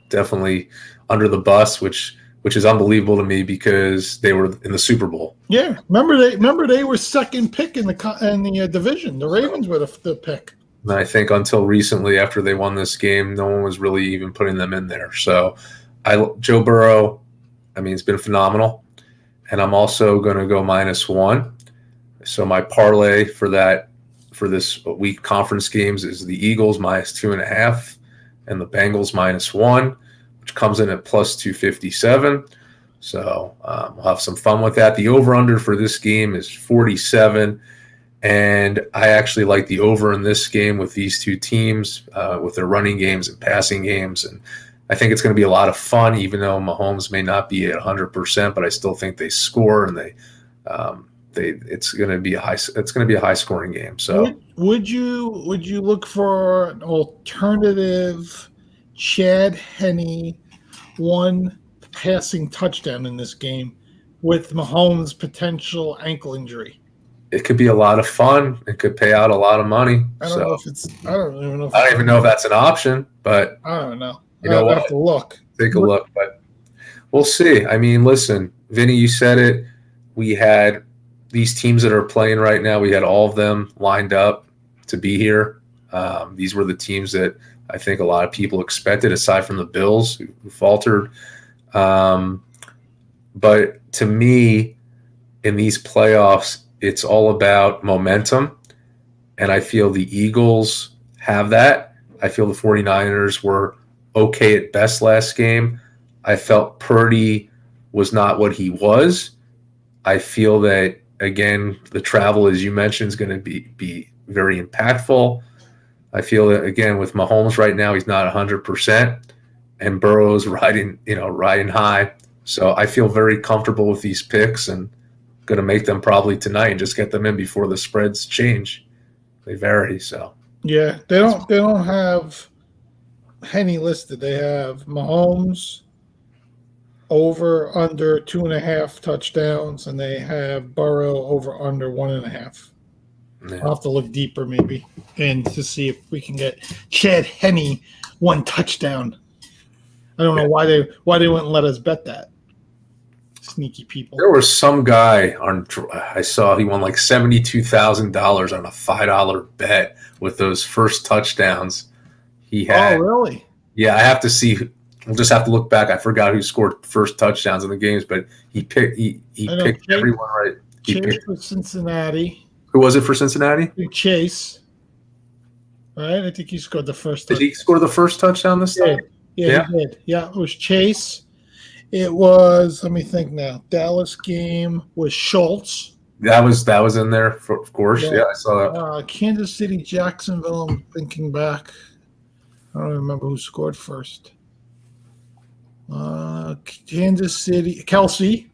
definitely under the bus, which is unbelievable to me because they were in the Super Bowl. Yeah, remember they were second pick in the division. The Ravens were the pick. And I think until recently, after they won this game, no one was really even putting them in there. So, Joe Burrow, it's been phenomenal, and I'm also going to go -1. So my parlay for this week conference games is the Eagles -2.5 and the Bengals -1, which comes in at +257. So we'll have some fun with that. The over-under for this game is 47, and I actually like the over in this game with these two teams, with their running games and passing games, and I think it's going to be a lot of fun, even though Mahomes may not be at 100%, but I still think they score and it's going to be a high scoring game. So would you look for an alternative Chad Henne 1 passing touchdown in this game with Mahomes' potential ankle injury? It could be a lot of fun. It could pay out a lot of money. I don't even know if that's an option, but I don't know. I'll have to look. Take a look, but we'll see. Listen, Vinny, you said it. We had these teams that are playing right now. We had all of them lined up to be here. These were the teams that I think a lot of people expected, aside from the Bills, who faltered. But to me, in these playoffs, it's all about momentum, and I feel the Eagles have that. I feel the 49ers were okay at best last game. I felt Purdy was not what he was. I feel that, again, the travel, as you mentioned, is going to be very impactful. I feel that, again, with Mahomes right now, he's not 100%, and Burrow's riding high. So I feel very comfortable with these picks and going to make them probably tonight and just get them in before the spreads change. They vary. So yeah, they don't have Henne listed. They have Mahomes over under 2.5 touchdowns, and they have Burrow over under 1.5. Yeah. I'll have to look deeper maybe and to see if we can get Chad Henne 1 touchdown. I don't know why they wouldn't let us bet that. Sneaky people. There was some guy I saw he won like $72,000 on a $5 bet with those first touchdowns he had. Oh, really? Yeah, I have to see. We'll just have to look back. I forgot who scored first touchdowns in the games, but he picked everyone right. Chase for Cincinnati. Who was it for Cincinnati? Chase. Right? I think he scored the first touchdown. Did he score the first touchdown this time? Yeah, he did. Yeah, it was Chase. It was, let me think now. Dallas game was Schultz. That was in there, of course. Yeah, I saw that. Kansas City, Jacksonville, I'm thinking back. I don't remember who scored first. Kansas City, Kelsey.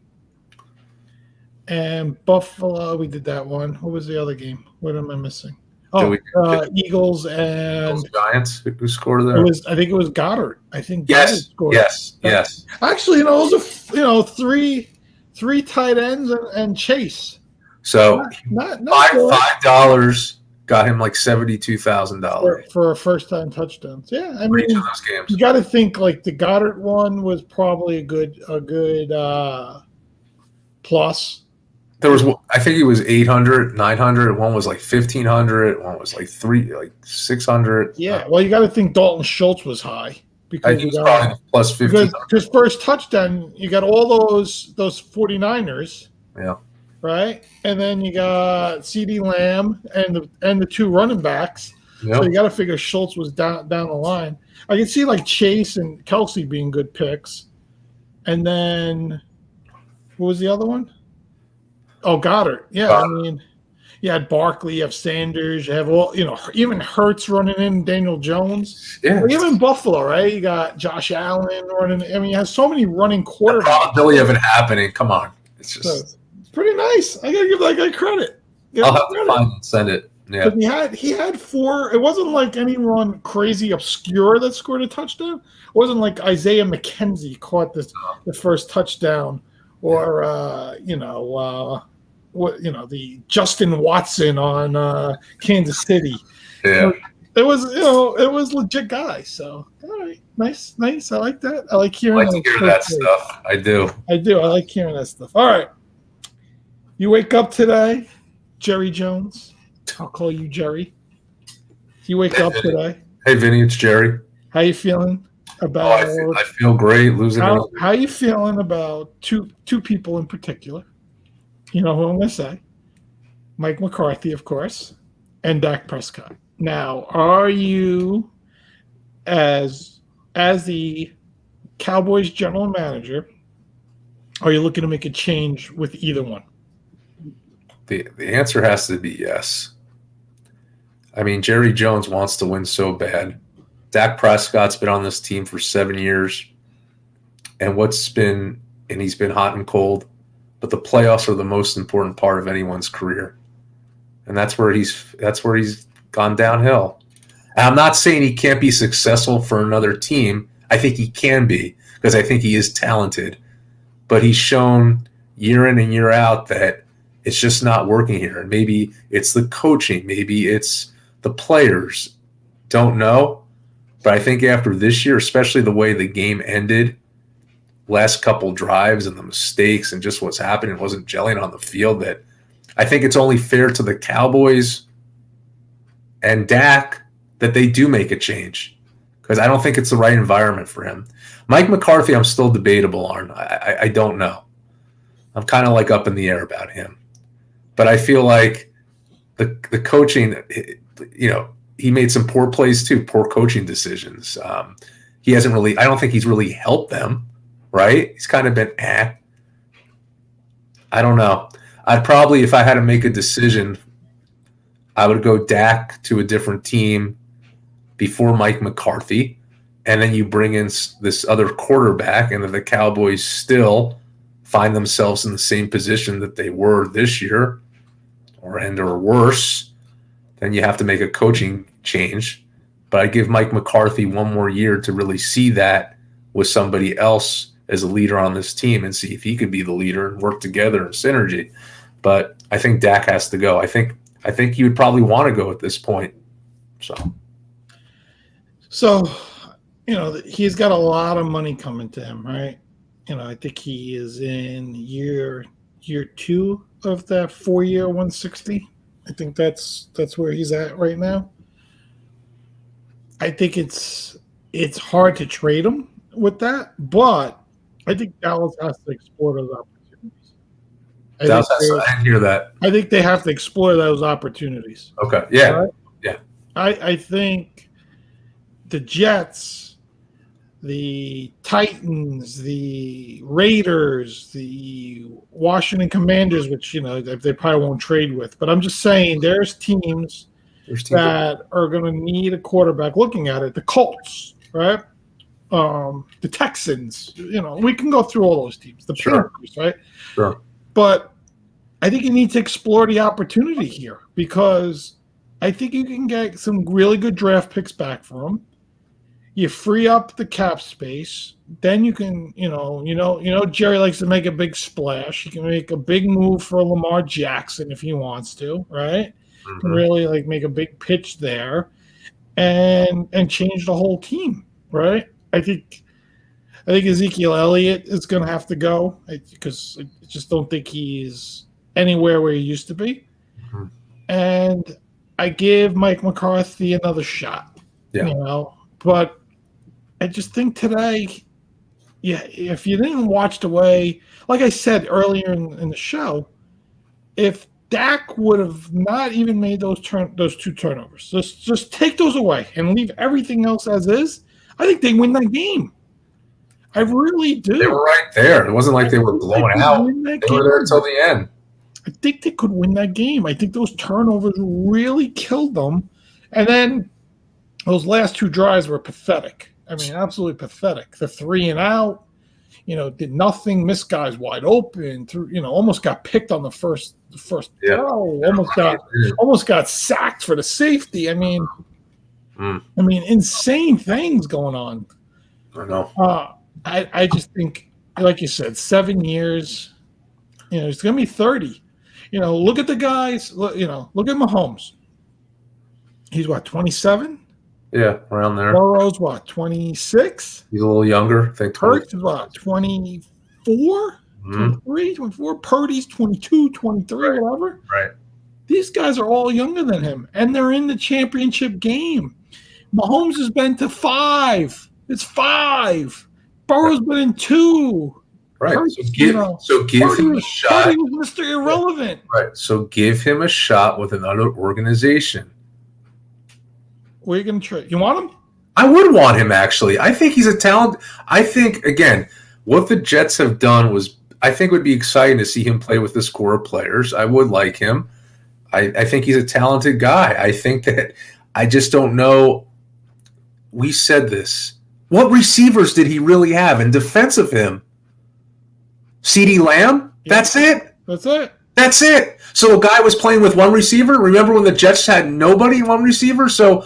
And Buffalo, we did that one. What was the other game? What am I missing? Eagles and Giants. Who scored there? I think it was Goddard. I think yes, scored. Yes. Actually, it was three tight ends and Chase. So not $5 got him like $72,000 for a first time touchdowns. Yeah, I for each mean, of those games. you got to think like the Goddard one was probably a good plus. There was, I think it was 800, 900. One was like 1,500. One was like 600. Yeah, well, you got to think Dalton Schultz was high because I think it was probably plus 50. Because first touchdown, you got all those 49ers. Yeah. Right, and then you got CeeDee Lamb and the 2 running backs. Yep. So you got to figure Schultz was down the line. I can see like Chase and Kelsey being good picks, and then what was the other one? Oh, Goddard. Yeah, I mean, you had Barkley, you have Sanders, you have even Hurts running in, Daniel Jones. Yeah, or even Buffalo, right? You got Josh Allen running. I mean, you have so many running quarterbacks. The probability of it happening. Come on, it's just. Pretty nice. I gotta give that guy credit. I'll have to find and send it. Yeah. He had 4. It wasn't like anyone crazy obscure that scored a touchdown. It wasn't like Isaiah McKenzie caught the first touchdown, or the Justin Watson on Kansas City. Yeah. It was legit guys. So all right, nice. I like that. I like hearing that stuff. I do. I like hearing that stuff. All right. You wake up today, Jerry Jones. I'll call you Jerry. You wake up today. Hey, Vinny, it's Jerry. How you feeling about? I feel great. Losing. How you feeling about two people in particular? You know who I'm going to say. Mike McCarthy, of course, and Dak Prescott. Now, are you, as the Cowboys general manager, are you looking to make a change with either one? The answer has to be yes. I mean, Jerry Jones wants to win so bad. Dak Prescott's been on this team for 7 years, and he's been hot and cold, but the playoffs are the most important part of anyone's career, and that's where he's gone downhill. And I'm not saying he can't be successful for another team. I think he can be because I think he is talented, but he's shown year in and year out that it's just not working here. And maybe it's the coaching. Maybe it's the players. Don't know. But I think after this year, especially the way the game ended, last couple drives and the mistakes and just what's happening, wasn't gelling on the field, that I think it's only fair to the Cowboys and Dak that they do make a change, because I don't think it's the right environment for him. Mike McCarthy, I'm still debatable on. I don't know. I'm kind of like up in the air about him. But I feel like the coaching, he made some poor plays too, poor coaching decisions. He hasn't really, I don't think he's really helped them, right? He's kind of been, I don't know. I'd probably, if I had to make a decision, I would go Dak to a different team before Mike McCarthy. And then you bring in this other quarterback, and if the Cowboys still find themselves in the same position that they were this year, or worse, then you have to make a coaching change. But I give Mike McCarthy one more year to really see that with somebody else as a leader on this team and see if he could be the leader and work together in synergy. But I think Dak has to go. I think I think he would probably want to go at this point. So, he's got a lot of money coming to him, right? I think he is in year 2 of that 4-year 160. I think that's where he's at right now. I think it's hard to trade him with that, but I think Dallas has to explore those opportunities. I didn't hear that. I think they have to explore those opportunities. Okay. Yeah. Right? Yeah. I think the Jets, the Titans, the Raiders, the Washington Commanders, which they probably won't trade with, but I'm just saying there's teams that are going to need a quarterback. Looking at it, the Colts, right? The Texans, we can go through all those teams. The Panthers, right? Sure. But I think you need to explore the opportunity here because I think you can get some really good draft picks back for them. You free up the cap space, then you can, Jerry likes to make a big splash. He can make a big move for Lamar Jackson if he wants to, right? Mm-hmm. Can really make a big pitch there, and change the whole team, right? I think Ezekiel Elliott is going to have to go because I just don't think he's anywhere where he used to be, and I give Mike McCarthy another shot. Yeah, but I just think today, if you didn't watch the way, like I said earlier in the show, if Dak would have not even made those 2 turnovers, just take those away and leave everything else as is, I think they win that game. I really do. They were right there. It wasn't like they were blown out. They were there until the end. I think they could win that game. I think those turnovers really killed them. And then those last 2 drives were pathetic. I mean, absolutely pathetic. The 3 and out, did nothing. Missed guys wide open. Almost got picked on the first throw. Almost got sacked for the safety. I mean, insane things going on. I know. I just think, like you said, 7 years. He's going to be 30. Look at the guys. Look at Mahomes. He's what, 27? Yeah, around there. Burrow's what, 26? He's a little younger. I think Hurts is what, 24? 23, 24? Purdy's 22, 23, whatever. Right. These guys are all younger than him, and they're in the championship game. Mahomes has been to 5. It's 5. Burrow's been in 2. Right. Hurts, so give him a shot. Purdy was Mr. Irrelevant. Right. So give him a shot with another organization. Where are you going to trade? You want him? I would want him, actually. I think he's a talent. I think, again, what the Jets have done was, I think would be exciting to see him play with this core of players. I would like him. I think he's a talented guy. I think that I just don't know. We said this. What receivers did he really have in defense of him? CeeDee Lamb? Yeah. That's it. That's it. So a guy was playing with one receiver. Remember when the Jets had nobody in one receiver? So,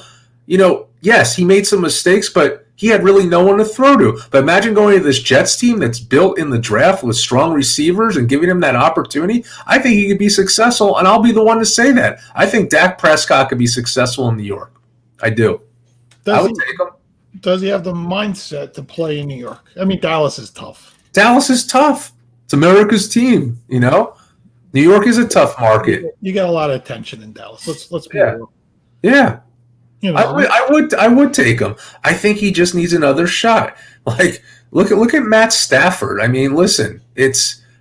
yes, he made some mistakes, but he had really no one to throw to. But imagine going to this Jets team that's built in the draft with strong receivers and giving him that opportunity. I think he could be successful, and I'll be the one to say that. I think Dak Prescott could be successful in New York. I do. I would take him. Does he have the mindset to play in New York? I mean, Dallas is tough. It's America's team, New York is a tough market. You get a lot of attention in Dallas. Let's be real. Yeah. I would take him. I think he just needs another shot. Like, look at Matt Stafford. I mean, listen,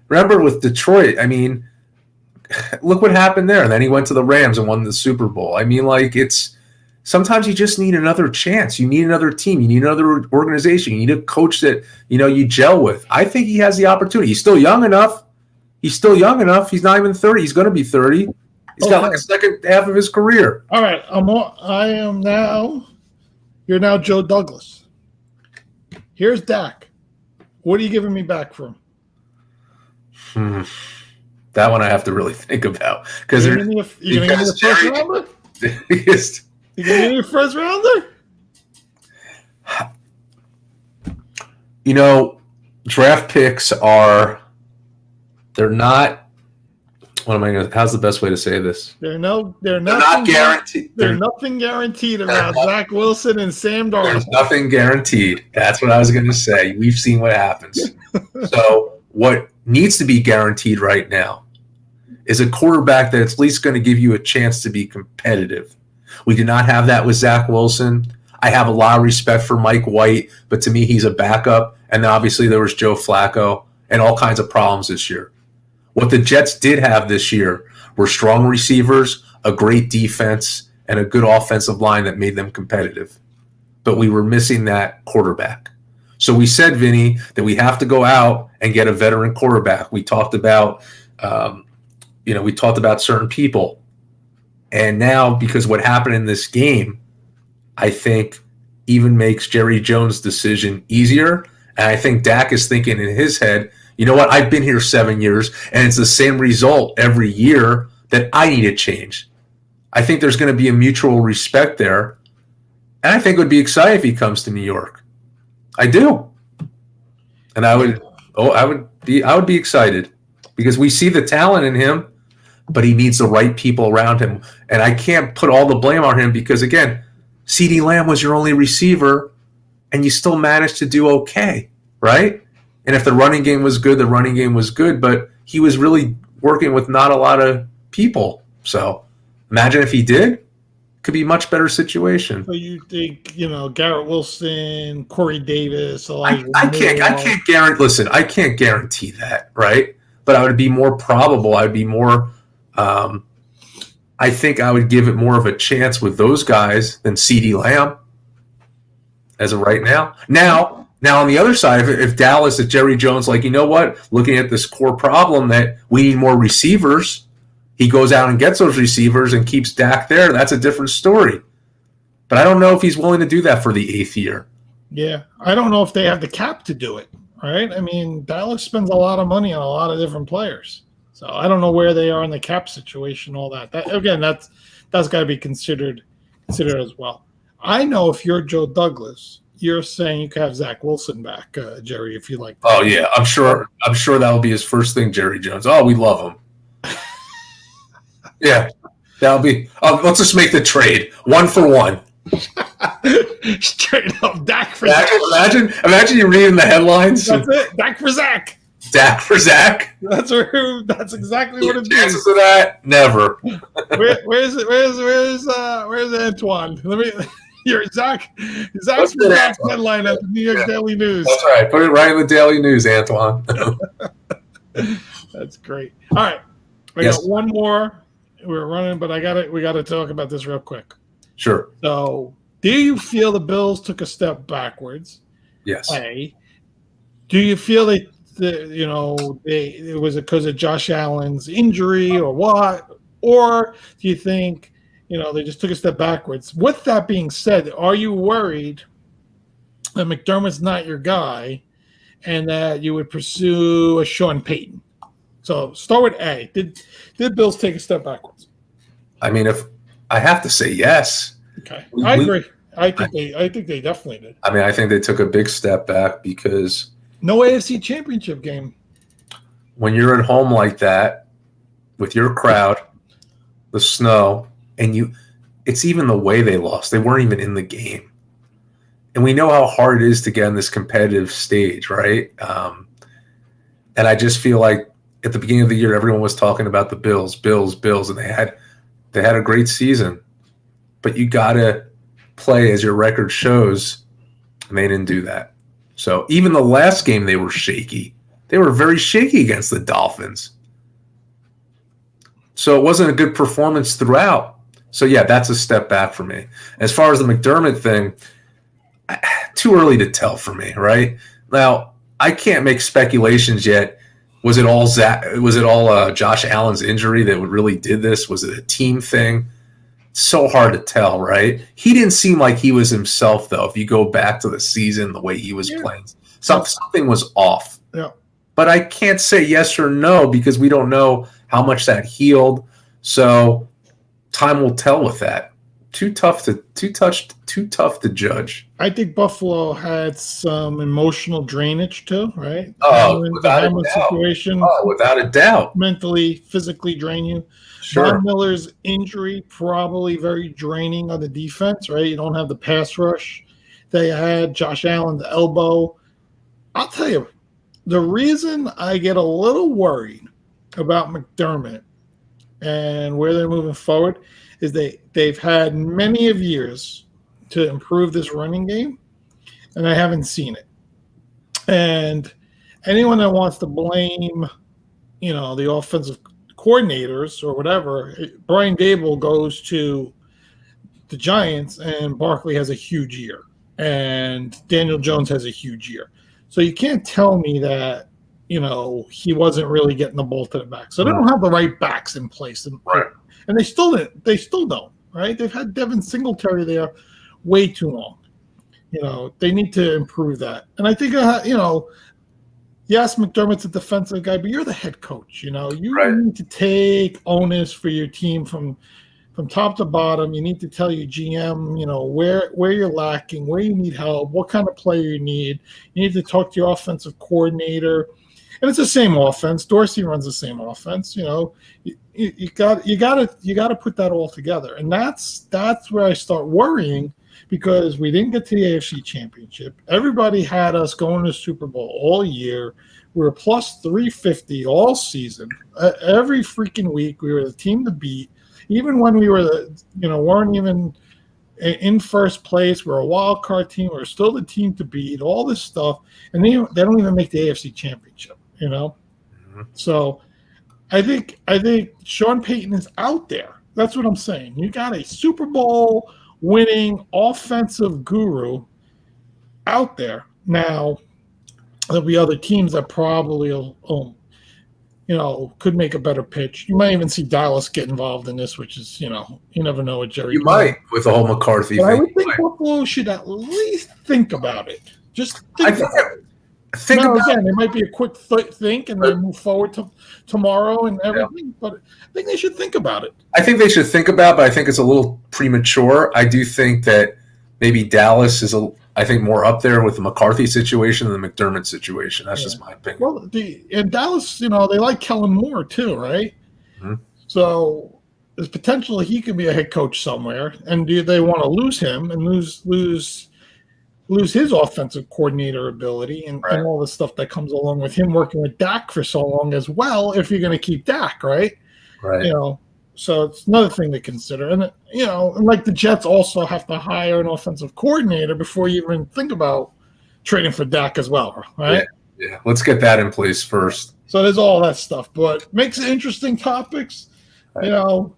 remember with Detroit, I mean, look what happened there. And then he went to the Rams and won the Super Bowl. I mean, sometimes you just need another chance. You need another team. You need another organization. You need a coach that, you gel with. I think he has the opportunity. He's still young enough. He's not even 30. He's going to be 30. He's got a second half of his career. All right. You're now Joe Douglas. Here's Dak. What are you giving me back for him? That one I have to really think about. Because you're going to give me the first rounder? You going to give me a first rounder? Draft picks they're not What am I going to? How's the best way to say this? They're not nothing guaranteed. There's nothing guaranteed about Zach Wilson and Sam Darnold. There's nothing guaranteed. That's what I was going to say. We've seen what happens. So what needs to be guaranteed right now is a quarterback that's at least going to give you a chance to be competitive. We do not have that with Zach Wilson. I have a lot of respect for Mike White, but to me, he's a backup. And then obviously there was Joe Flacco and all kinds of problems this year. What the Jets did have this year were strong receivers, a great defense, and a good offensive line that made them competitive. But we were missing that quarterback. So we said, Vinny, that we have to go out and get a veteran quarterback. We talked about, certain people. And now, because what happened in this game, I think even makes Jerry Jones' decision easier. And I think Dak is thinking in his head, you know what, I've been here 7 years, and it's the same result every year that I need to change. I think there's going to be a mutual respect there. And I think it would be exciting if he comes to New York. I do. And I would be excited because we see the talent in him, but he needs the right people around him. And I can't put all the blame on him because, again, CeeDee Lamb was your only receiver, and you still managed to do okay, right? And if the running game was good, the running game was good, but he was really working with not a lot of people. So imagine if he did, could be a much better situation. So you think, Garrett Wilson, Corey Davis, I can't guarantee. Listen, I can't guarantee that, right? But I would be more probable. I'd be more. I think I would give it more of a chance with those guys than CeeDee Lamb as of right now. Now on the other side, if Dallas, if Jerry Jones, like, you know what, looking at this core problem that we need more receivers, he goes out and gets those receivers and keeps Dak there, that's a different story. But I don't know if he's willing to do that for the 8th year. Yeah, I don't know if they have the cap to do it, right? I mean, Dallas spends a lot of money on a lot of different players. So I don't know where they are in the cap situation, all that. That's got to be considered as well. I know if you're Joe Douglas, you're saying you could have Zach Wilson back, Jerry, if you like. Oh yeah, I'm sure that'll be his first thing, Jerry Jones. Oh, we love him. Yeah, that'll be. Let's just make the trade 1-for-1. Straight up, Dak for Zach. Imagine you reading the headlines. That's it. Dak for Zach. Dak for Zach. That's exactly what it is. Chances of that, never. Where's Antoine? Zach's headline at the New York Daily News. That's right. Put it right in the Daily News, Antoine. That's great. All right, we got one more. We're running, but we got to talk about this real quick. Sure. So, do you feel the Bills took a step backwards? Yes. A. Do you feel it was because of Josh Allen's injury or what? Or do you think, they just took a step backwards? With that being said, are you worried that McDermott's not your guy and that you would pursue a Sean Payton? So start with A. Did Bills take a step backwards? I mean, if I have to say yes. Okay. I agree. I think they definitely did. I mean, I think they took a big step back because no AFC Championship game. When you're at home like that with your crowd, the snow, and it's even the way they lost. They weren't even in the game. And we know how hard it is to get on this competitive stage, right? And I just feel like at the beginning of the year, everyone was talking about the Bills, and they had a great season. But you got to play as your record shows, and they didn't do that. So even the last game, they were shaky. They were very shaky against the Dolphins. So it wasn't a good performance throughout. So, yeah, that's a step back for me. As far as the McDermott thing, too early to tell for me, right? Now, I can't make speculations yet. Was it all Josh Allen's injury that really did this? Was it a team thing? So hard to tell, right? He didn't seem like he was himself, though. If you go back to the season, the way he was playing, something was off. Yeah. But I can't say yes or no because we don't know how much that healed. So time will tell with that. too tough to judge. I think Buffalo had some emotional drainage too, right? Oh, The without a Hamlin doubt. situation. Oh, without a doubt. Mentally, physically drain you. Sure. Von Miller's injury probably very draining on the defense, right? You don't have the pass rush that you had. Josh Allen's elbow. I'll tell you, the reason I get a little worried about McDermott and where they're moving forward is they've had many of years to improve this running game, and I haven't seen it. And anyone that wants to blame, the offensive coordinators or whatever, Brian Dable goes to the Giants, and Barkley has a huge year, and Daniel Jones has a huge year. So you can't tell me that, he wasn't really getting the ball to the back. So they don't have the right backs in place. And they still don't, right? They've had Devin Singletary there way too long. They need to improve that. And I think, yes, McDermott's a defensive guy, but you're the head coach. You need to take onus for your team from top to bottom. You need to tell your GM, where you're lacking, where you need help, what kind of player you need. You need to talk to your offensive coordinator. And it's the same offense. Dorsey runs the same offense. You got to put that all together. And that's where I start worrying, because we didn't get to the AFC Championship. Everybody had us going to the Super Bowl all year. We were plus 350 all season. Every freaking week, we were the team to beat. Even when we were, weren't even in first place, we're a wild card team. We're still the team to beat. All this stuff, and they don't even make the AFC Championship. Mm-hmm. So I think Sean Payton is out there. That's what I'm saying. You got a Super Bowl winning offensive guru out there. Now, there'll be other teams that probably could make a better pitch. You might even see Dallas get involved in this, which is, you never know what Jerry. You might, with the whole McCarthy thing. I would think Buffalo should at least think about it. Just think about it. It might be a quick think and then move forward to tomorrow and everything, but I think they should think about it. I think they should think about it, but I think it's a little premature. I do think that maybe Dallas is, more up there with the McCarthy situation than the McDermott situation. That's just my opinion. Well, in Dallas, they like Kellen Moore too, right? Mm-hmm. So there's potential he could be a head coach somewhere. And do they want to lose him and lose his offensive coordinator ability and all the stuff that comes along with him working with Dak for so long as well, if you're going to keep Dak, right? Right. So it's another thing to consider. And, and like the Jets also have to hire an offensive coordinator before you even think about trading for Dak as well, right? Yeah. Let's get that in place first. So there's all that stuff, but makes it interesting topics. Right.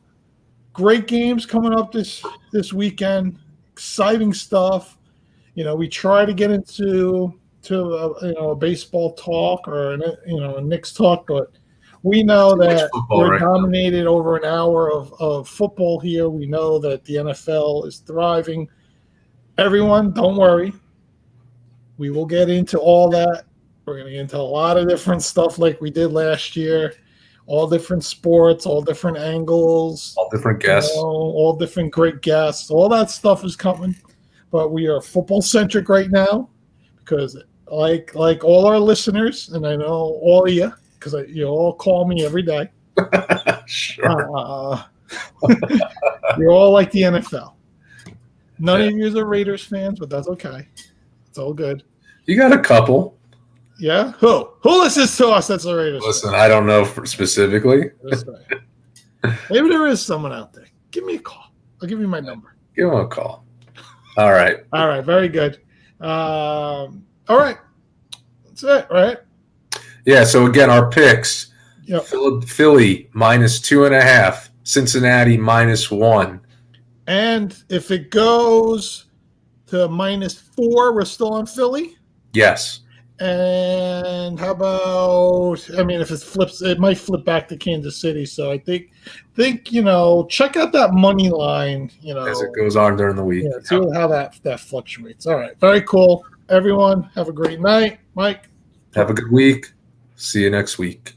Great games coming up this weekend, exciting stuff. We try to get into a baseball talk or a Knicks talk, but we know that we're dominated over an hour of football here. We know that the NFL is thriving. Everyone, don't worry. We will get into all that. We're going to get into a lot of different stuff like we did last year. All different sports, all different angles. All different guests. All different great guests. All that stuff is coming. But we are football-centric right now because like all our listeners, and I know all of you, because you all call me every day. Sure. You all like the NFL. None of you are Raiders fans, but that's okay. It's all good. You got a couple. Yeah? Who listens to us that's a Raiders fan? fan? I don't know specifically. Maybe there is someone out there. Give me a call. I'll give you my number. Give him a call. All right. Very good. All right. That's it, right? Yeah, so again, our picks. Yep. Philly -2.5, Cincinnati -1. And if it goes to -4, we're still on Philly? Yes. And how about, if it flips, it might flip back to Kansas City. So I think check out that money line, as it goes on during the week. Yeah, see how that fluctuates. All right. Very cool. Everyone, have a great night. Mike. Have a good week. See you next week.